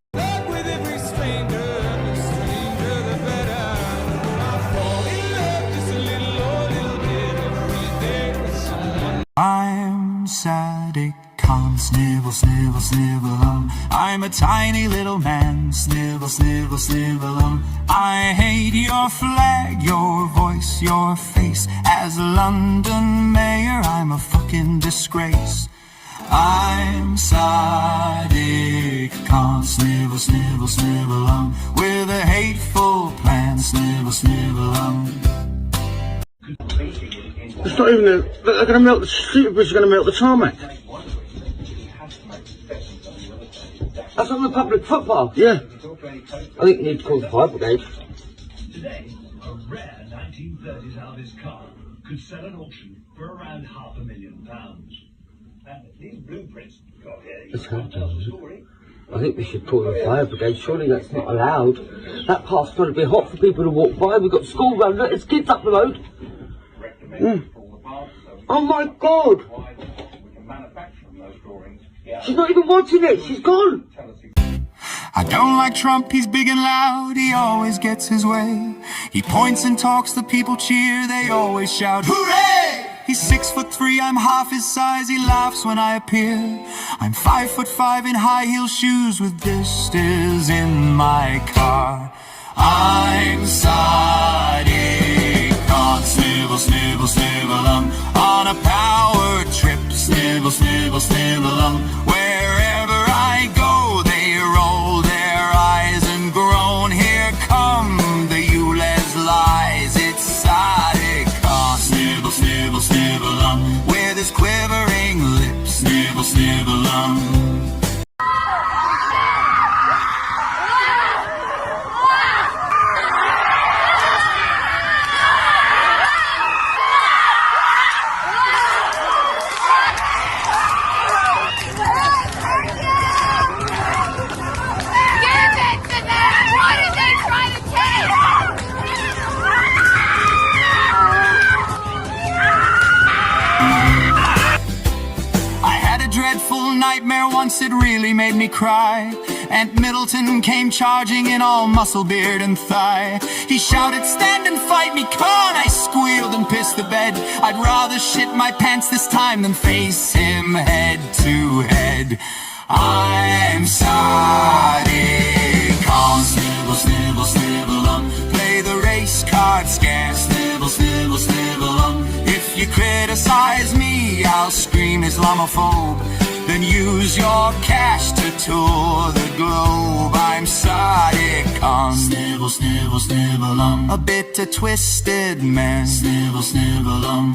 I'm sad, it can't snivel, snivel, snivel on. I'm a tiny little man, snivel, snivel, snivel on. I hate your flag, your voice, your face. As a London mayor, I'm a fucking disgrace. I'm sad, it can't snivel, snivel, snivel on. With a hateful plan, snivel, snivel on. It's not even they're going to melt the stupid bridge, are going to melt the tarmac. That's on the public footpath. Yeah. I think you need to call the fire brigade. Today, a rare 1930s Alvis car could sell at auction for around £500,000. And these blueprints got here, you can't tell the story. I think we should call the fire brigade. Surely that's not allowed. That path's got to be hot for people to walk by. We've got school run. Look, there's kids up the road. Oh my God! She's not even watching it. She's gone. I don't like Trump, he's big and loud, he always gets his way. He points and talks, the people cheer, they always shout, hooray! He's 6'3", I'm half his size, he laughs when I appear. I'm 5'5" in high heel shoes with blisters in my car. I'm sorry, can't snivel, snivel, snivel on a power trip, snivel, snivel, snivel wherever I go, they roll their eyes and groan. Here come the ULEZ lies. It's Sadiq, snivel, snivel, snivel with his quivering lips, snivel, snivel I had a dreadful nightmare once, it really made me cry. Aunt Middleton came charging in all muscle, beard and thigh. He shouted, stand and fight me, come on! I squealed and pissed the bed. I'd rather shit my pants this time than face him head to head. I'm sorry, can't snibble, snibble, snibble on. Play the race card scare, snibble, snibble, snibble on. If you criticize me, I'll scream Islamophobe. Then use your cash to tour the globe. I'm sorry, can't snibble, snibble, snibble on. A bit of twisted man, snibble, snibble on.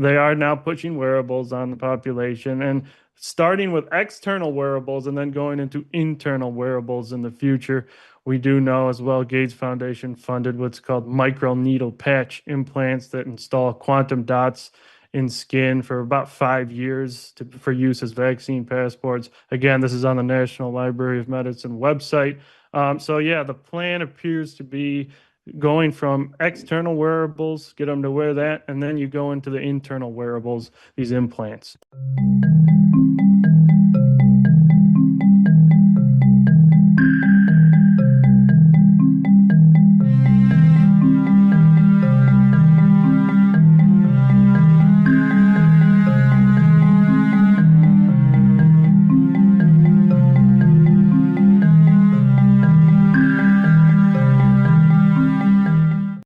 They are now pushing wearables on the population and starting with external wearables and then going into internal wearables in the future. We do know as well, Gates Foundation funded what's called microneedle patch implants that install quantum dots in skin for about 5 years for use as vaccine passports. Again, this is on the National Library of Medicine website. So yeah, the plan appears to be going from external wearables, get them to wear that, and then you go into the internal wearables, these implants.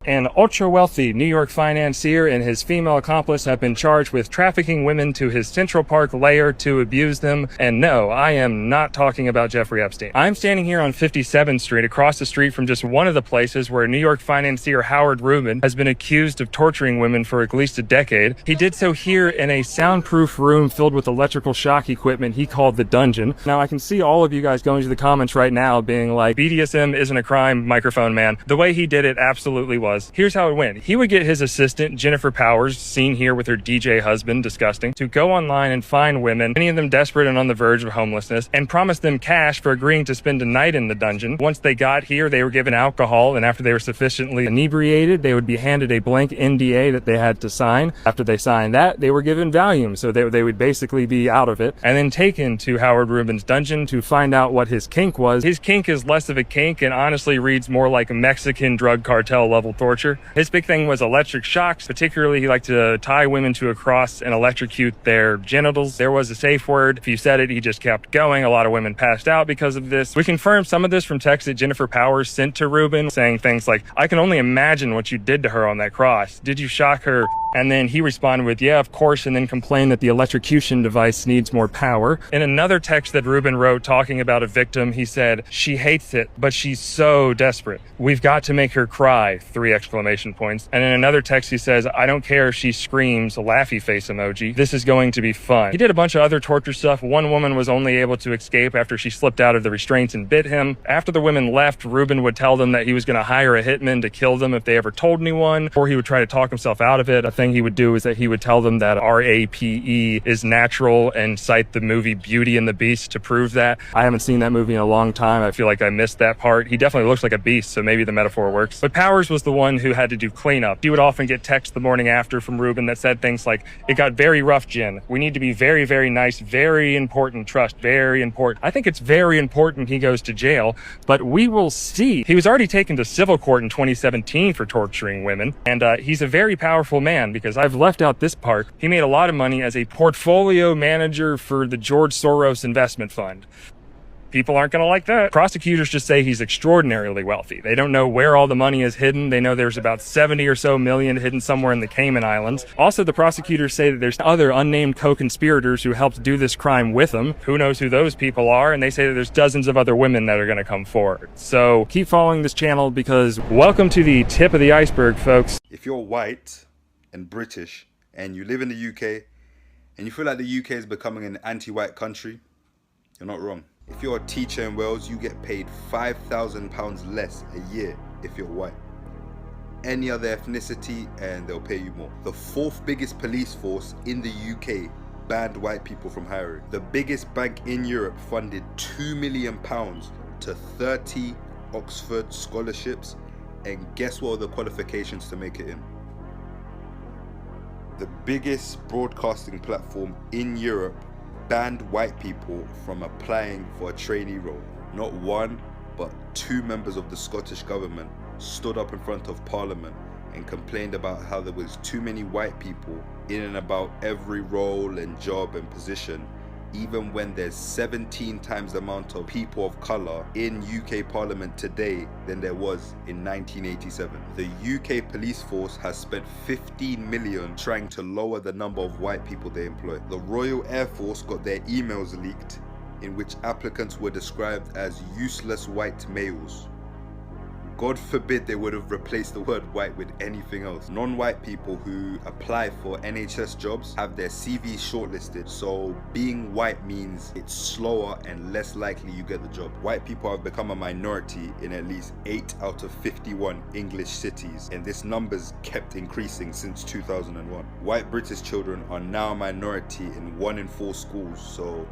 An ultra-wealthy New York financier and his female accomplice have been charged with trafficking women to his Central Park lair to abuse them. And no, I am not talking about Jeffrey Epstein. I'm standing here on 57th Street, across the street from just one of the places where New York financier Howard Rubin has been accused of torturing women for at least a decade. He did so here in a soundproof room filled with electrical shock equipment he called the dungeon. Now, I can see all of you guys going to the comments right now being like, BDSM isn't a crime, microphone man. The way he did it absolutely was. Here's how it went. He would get his assistant, Jennifer Powers, seen here with her DJ husband, disgusting, to go online and find women, many of them desperate and on the verge of homelessness, and promise them cash for agreeing to spend a night in the dungeon. Once they got here, they were given alcohol, and after they were sufficiently inebriated, they would be handed a blank NDA that they had to sign. After they signed that, they were given Valium, so they would basically be out of it, and then taken to Howard Rubin's dungeon to find out what his kink was. His kink is less of a kink and honestly reads more like a Mexican drug cartel level torture. His big thing was electric shocks. Particularly, he liked to tie women to a cross and electrocute their genitals. There was a safe word. If you said it, he just kept going. A lot of women passed out because of this. We confirmed some of this from texts that Jennifer Powers sent to Rubin, saying things like, I can only imagine what you did to her on that cross. Did you shock her? And then he responded with, yeah, of course, and then complained that the electrocution device needs more power. In another text that Rubin wrote talking about a victim, he said, she hates it, but she's so desperate. We've got to make her cry, 3 exclamation points. And in another text, he says, I don't care if she screams, a laughy face emoji. This is going to be fun. He did a bunch of other torture stuff. One woman was only able to escape after she slipped out of the restraints and bit him. After the women left, Rubin would tell them that he was going to hire a hitman to kill them if they ever told anyone, or he would try to talk himself out of it. A thing he would do is that he would tell them that RAPE is natural and cite the movie Beauty and the Beast to prove that. I haven't seen that movie in a long time. I feel like I missed that part. He definitely looks like a beast, so maybe the metaphor works. But Powers was the one who had to do cleanup. He would often get texts the morning after from Rubin that said things like, it got very rough, Jen. We need to be very, very nice, very important, trust, very important. I think it's very important he goes to jail, but we will see. He was already taken to civil court in 2017 for torturing women, and he's a very powerful man because I've left out this part. He made a lot of money as a portfolio manager for the George Soros investment fund. People aren't going to like that. Prosecutors just say he's extraordinarily wealthy. They don't know where all the money is hidden. They know there's about 70 or so million hidden somewhere in the Cayman Islands. Also, the prosecutors say that there's other unnamed co-conspirators who helped do this crime with him. Who knows who those people are? And they say that there's dozens of other women that are going to come forward. So keep following this channel because welcome to the tip of the iceberg, folks. If you're white and British and you live in the UK and you feel like the UK is becoming an anti-white country, you're not wrong. If you're a teacher in Wales, you get paid £5,000 less a year if you're white. Any other ethnicity and they'll pay you more. The 4th biggest police force in the UK banned white people from hiring. The biggest bank in Europe funded £2 million to 30 Oxford scholarships, and guess what are the qualifications to make it in? The biggest broadcasting platform in Europe banned white people from applying for a trainee role. Not one, but two members of the Scottish government stood up in front of Parliament and complained about how there was too many white people in and about every role and job and position, even when there's 17 times the amount of people of colour in UK Parliament today than there was in 1987. The UK police force has spent 15 million trying to lower the number of white people they employ. The Royal Air Force got their emails leaked in which applicants were described as useless white males. God forbid they would have replaced the word white with anything else. Non-white people who apply for NHS jobs have their CVs shortlisted, so being white means it's slower and less likely you get the job. White people have become a minority in at least 8 out of 51 English cities, and this number's kept increasing since 2001. White British children are now a minority in 1 in 4 schools, so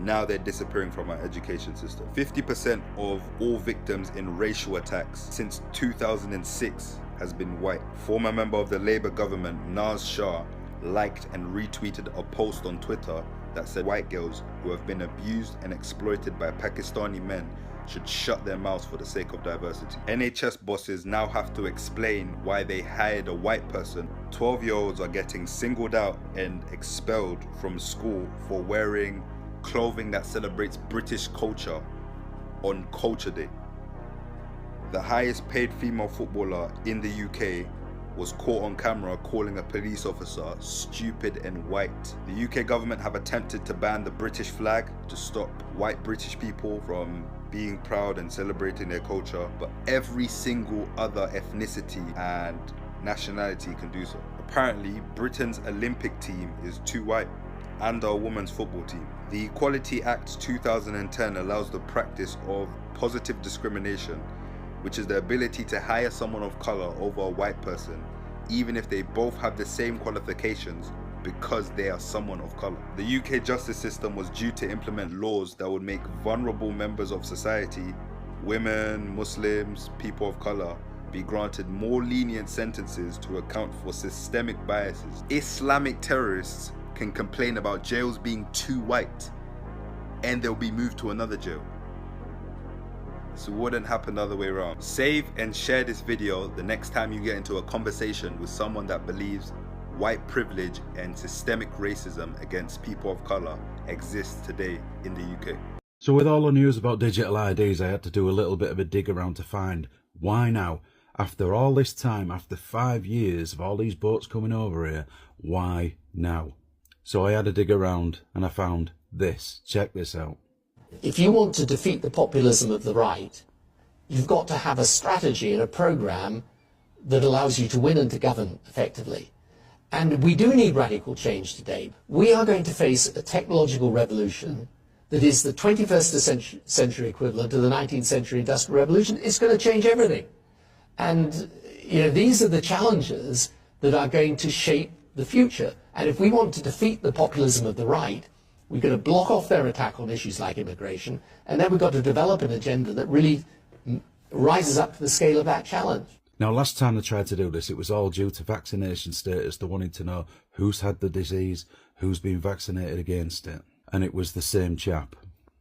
now they're disappearing from our education system. 50% of all victims in racial attacks since 2006 has been white. Former member of the Labour government, Naz Shah, liked and retweeted a post on Twitter that said white girls who have been abused and exploited by Pakistani men should shut their mouths for the sake of diversity. NHS bosses now have to explain why they hired a white person. 12-year-olds are getting singled out and expelled from school for wearing clothing that celebrates British culture on Culture Day. The highest paid female footballer in the UK was caught on camera calling a police officer stupid and white. The UK government have attempted to ban the British flag to stop white British people from being proud and celebrating their culture, but every single other ethnicity and nationality can do so. Apparently, Britain's Olympic team is too white, and our women's football team. The Equality Act 2010 allows the practice of positive discrimination, which is the ability to hire someone of colour over a white person, even if they both have the same qualifications because they are someone of colour. The UK justice system was due to implement laws that would make vulnerable members of society, women, Muslims, people of colour, be granted more lenient sentences to account for systemic biases. Islamic terrorists can complain about jails being too white and they'll be moved to another jail. So it wouldn't happen the other way around. Save and share this video the next time you get into a conversation with someone that believes white privilege and systemic racism against people of colour exists today in the UK. So with all the news about digital IDs, I had to do a little bit of a dig around to find why now? After all this time, after 5 years of all these boats coming over here, why now? So I had to dig around and I found this. Check this out. If you want to defeat the populism of the right, you've got to have a strategy and a program that allows you to win and to govern effectively. And we do need radical change today. We are going to face a technological revolution that is the 21st century equivalent to the 19th century industrial revolution. It's going to change everything. And these are the challenges that are going to shape the future. And if we want to defeat the populism of the right, we've got to block off their attack on issues like immigration, and then we've got to develop an agenda that really rises up to the scale of that challenge. Now, last time they tried to do this, it was all due to vaccination status. They wanted to know who's had the disease, who's been vaccinated against it. And it was the same chap.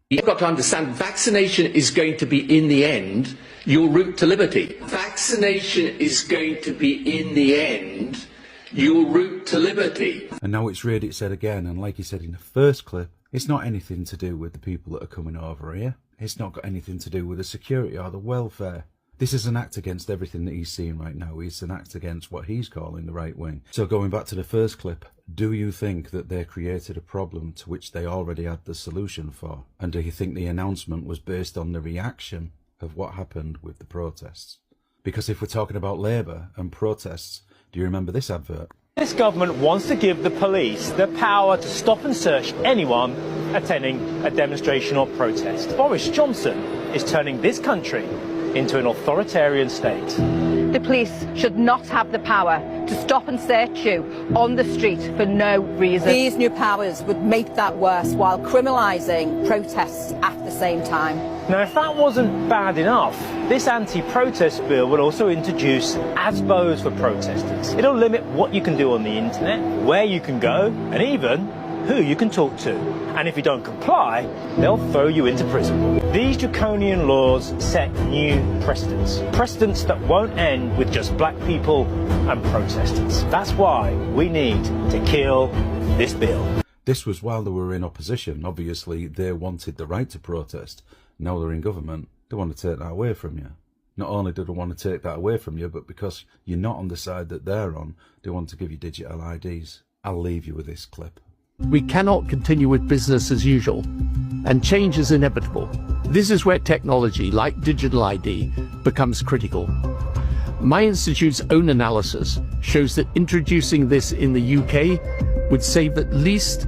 You've got to understand, vaccination is going to be, in the end, your route to liberty. Vaccination is going to be, in the end, your route to liberty. And now it's reared its head again, and like he said in the first clip, it's not anything to do with the people that are coming over here. It's not got anything to do with the security or the welfare. This is an act against everything that he's seeing right now. It's an act against what he's calling the right wing. So going back to the first clip, do you think that they created a problem to which they already had the solution for? And do you think the announcement was based on the reaction of what happened with the protests? Because if we're talking about Labour and protests, do you remember this advert? This government wants to give the police the power to stop and search anyone attending a demonstration or protest. Boris Johnson is turning this country into an authoritarian state. The police should not have the power to stop and search you on the street for no reason. These new powers would make that worse while criminalising protests at the same time. Now, if that wasn't bad enough, this anti-protest bill will also introduce ASBOs for protesters. It'll limit what you can do on the internet, where you can go, and even who you can talk to. And if you don't comply, they'll throw you into prison. These draconian laws set new precedents. Precedents that won't end with just black people and protesters. That's why we need to kill this bill. This was while they were in opposition. Obviously, they wanted the right to protest. Now they're in government, they want to take that away from you. Not only do they want to take that away from you, but because you're not on the side that they're on, they want to give you digital IDs. I'll leave you with this clip. We cannot continue with business as usual, and change is inevitable. This is where technology, like digital ID, becomes critical. My institute's own analysis shows that introducing this in the UK would save at least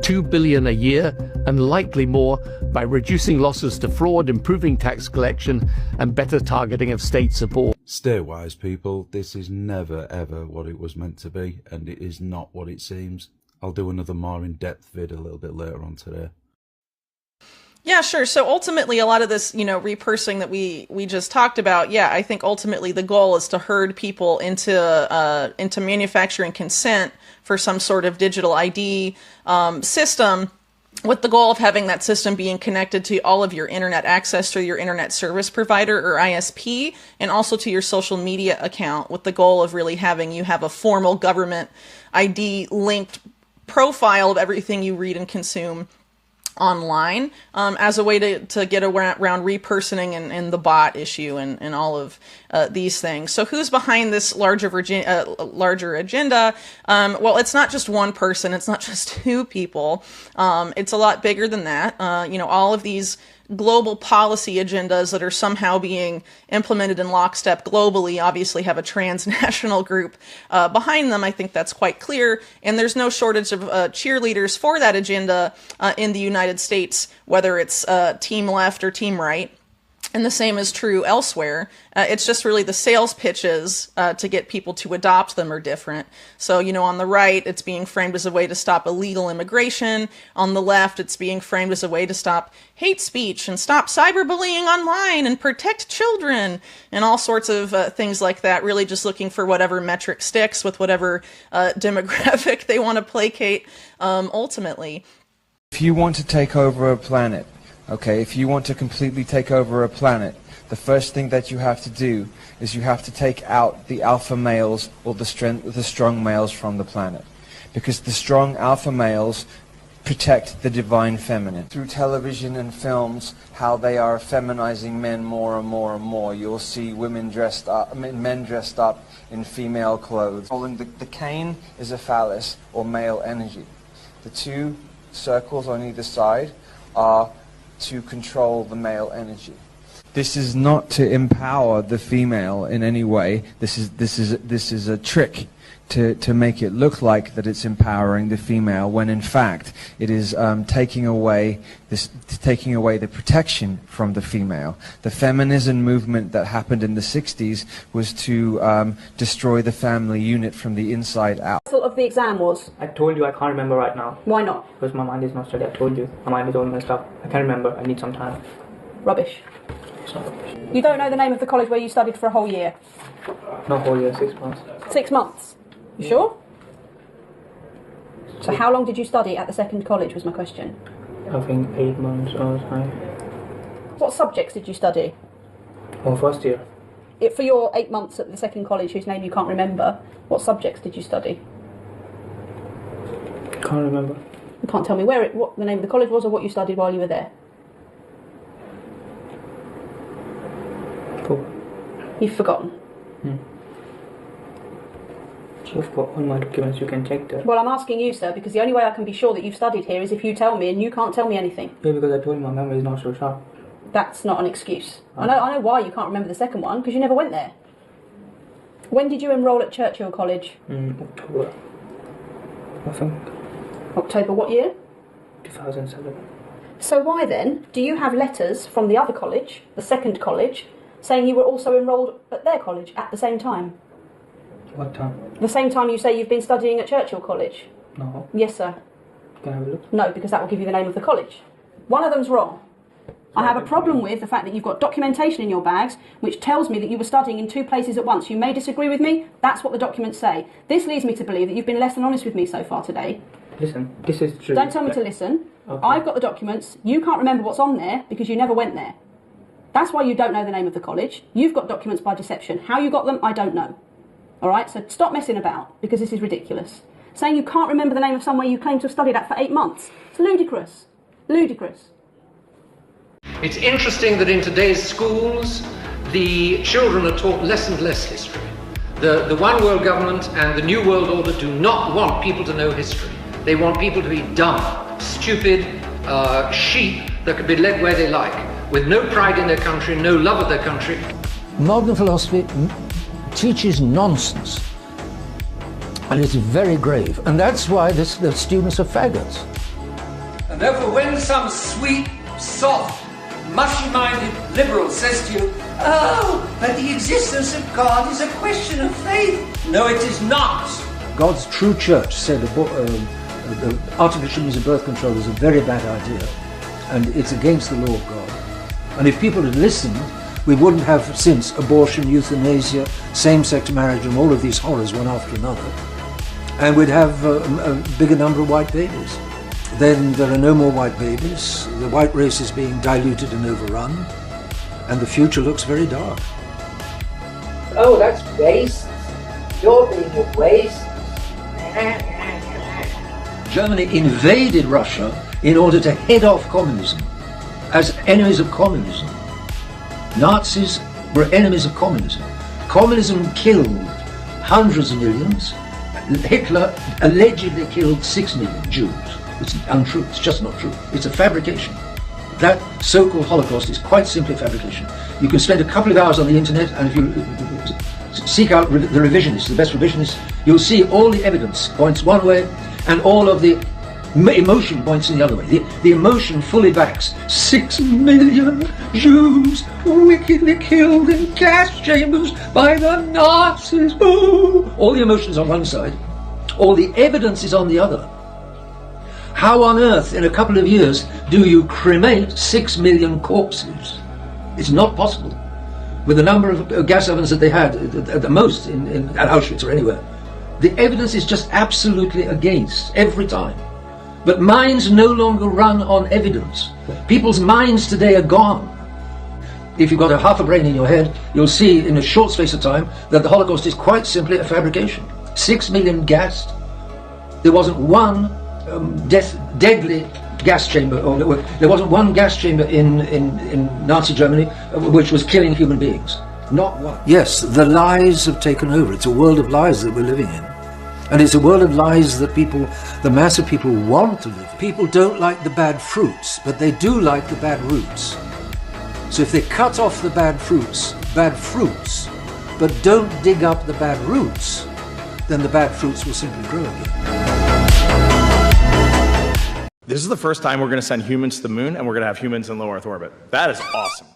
$2 billion a year, and likely more, by reducing losses to fraud, improving tax collection, and better targeting of state support. Stay wise, people. This is never ever what it was meant to be, and it is not what it seems. I'll do another more in-depth vid a little bit later on today. Yeah, sure. So ultimately, a lot of this, repursing that we just talked about, yeah, I think ultimately the goal is to herd people into manufacturing consent for some sort of digital ID system, with the goal of having that system being connected to all of your internet access through your internet service provider or ISP, and also to your social media account, with the goal of really having you have a formal government ID linked profile of everything you read and consume online, as a way to get around repersoning and the bot issue and all of these things. So who's behind this larger agenda? Well, it's not just one person. It's not just two people. It's a lot bigger than that. All of these global policy agendas that are somehow being implemented in lockstep globally obviously have a transnational group behind them. I think that's quite clear. And there's no shortage of cheerleaders for that agenda in the United States, whether it's team left or team right. And the same is true elsewhere. It's just really the sales pitches to get people to adopt them are different. So, on the right, it's being framed as a way to stop illegal immigration. On the left, it's being framed as a way to stop hate speech and stop cyberbullying online and protect children and all sorts of things like that, really just looking for whatever metric sticks with whatever demographic they want to placate ultimately. If you want to take over a planet, okay, if you want to completely take over a planet, the first thing that you have to do is you have to take out the alpha males or the strong males from the planet. Because the strong alpha males protect the divine feminine. Through television and films, how they are feminizing men more and more and more. You'll see men dressed up in female clothes. The cane is a phallus or male energy. The two circles on either side are to control the male energy. This is not to empower the female in any way. This is a trick to make it look like that it's empowering the female, when in fact it is taking away the protection from the female. The feminism movement that happened in the 60s was to destroy the family unit from the inside out. What of the exam was? I told you I can't remember right now. Why not? Because my mind is not steady. I told you. My mind is all messed up. I can't remember. I need some time. Rubbish. It's not rubbish. You don't know the name of the college where you studied for a whole year? Not whole year, 6 months. 6 months? You sure? So how long did you study at the second college was my question. I think 8 months or so. What subjects did you study? Well, first year. For your 8 months at the second college, whose name you can't remember, what subjects did you study? Can't remember. You can't tell me what the name of the college was or what you studied while you were there? Cool. You've forgotten? You've got all my documents, you can check that. Well, I'm asking you, sir, because the only way I can be sure that you've studied here is if you tell me, and you can't tell me anything. Yeah, because I told you my memory is not so sharp. That's not an excuse. I know why you can't remember the second one, because you never went there. When did you enrol at Churchill College? October, I think. October what year? 2007. So why then do you have letters from the other college, the second college, saying you were also enrolled at their college at the same time. What time? The same time you say you've been studying at Churchill College? No. Yes, sir. Can I have a look? No, because that will give you the name of the college. One of them's wrong. I have a problem with the fact that you've got documentation in your bags which tells me that you were studying in 2 places at once. You may disagree with me, that's what the documents say. This leads me to believe that you've been less than honest with me so far today. Listen, this is true. Don't tell me to listen. Okay. I've got the documents. You can't remember what's on there because you never went there. That's why you don't know the name of the college. You've got documents by deception. How you got them, I don't know. All right, so stop messing about because this is ridiculous. Saying you can't remember the name of somewhere you claim to have studied at for 8 months. It's ludicrous. Ludicrous. It's interesting that in today's schools, the children are taught less and less history. The one world government and the new world order do not want people to know history. They want people to be dumb, stupid, sheep that can be led where they like, with no pride in their country, no love of their country. Modern philosophy teaches nonsense, and it's very grave, and that's why the students are faggots. And therefore, when some sweet, soft, mushy-minded liberal says to you, oh, but the existence of God is a question of faith. No, it is not. God's true church said artificial means of birth control is a very bad idea, and it's against the law of God. And if people had listened, we wouldn't have since abortion, euthanasia, same-sex marriage, and all of these horrors one after another, and we'd have a bigger number of white babies. Then there are no more white babies, the white race is being diluted and overrun, and the future looks very dark. Oh, that's racist. You're being a racist. Germany invaded Russia in order to head off communism, as enemies of communism. Nazis were enemies of communism. Communism killed hundreds of millions. Hitler allegedly killed 6 million Jews. It's untrue, it's just not true. It's a fabrication. That so-called Holocaust is quite simply a fabrication. You can spend a couple of hours on the internet, and if you seek out the revisionists, the best revisionists, you'll see all the evidence points one way, and all of the emotion points in the other way. The emotion fully backs 6 million Jews wickedly killed in gas chambers by the Nazis. Ooh. All the emotion is on one side, all the evidence is on the other. How on earth, in a couple of years, do you cremate 6 million corpses? It's not possible. With the number of gas ovens that they had, at the most, at Auschwitz or anywhere. The evidence is just absolutely against, every time. But minds no longer run on evidence. People's minds today are gone. If you've got a half a brain in your head, you'll see in a short space of time that the Holocaust is quite simply a fabrication. 6 million gassed. There wasn't one deadly gas chamber, or there wasn't one gas chamber in Nazi Germany which was killing human beings. Not one. Yes, the lies have taken over. It's a world of lies that we're living in. And it's a world of lies that the mass of people want to live in. People don't like the bad fruits, but they do like the bad roots. So if they cut off the bad fruits, but don't dig up the bad roots, then the bad fruits will simply grow again. This is the first time we're going to send humans to the moon, and we're going to have humans in low Earth orbit. That is awesome.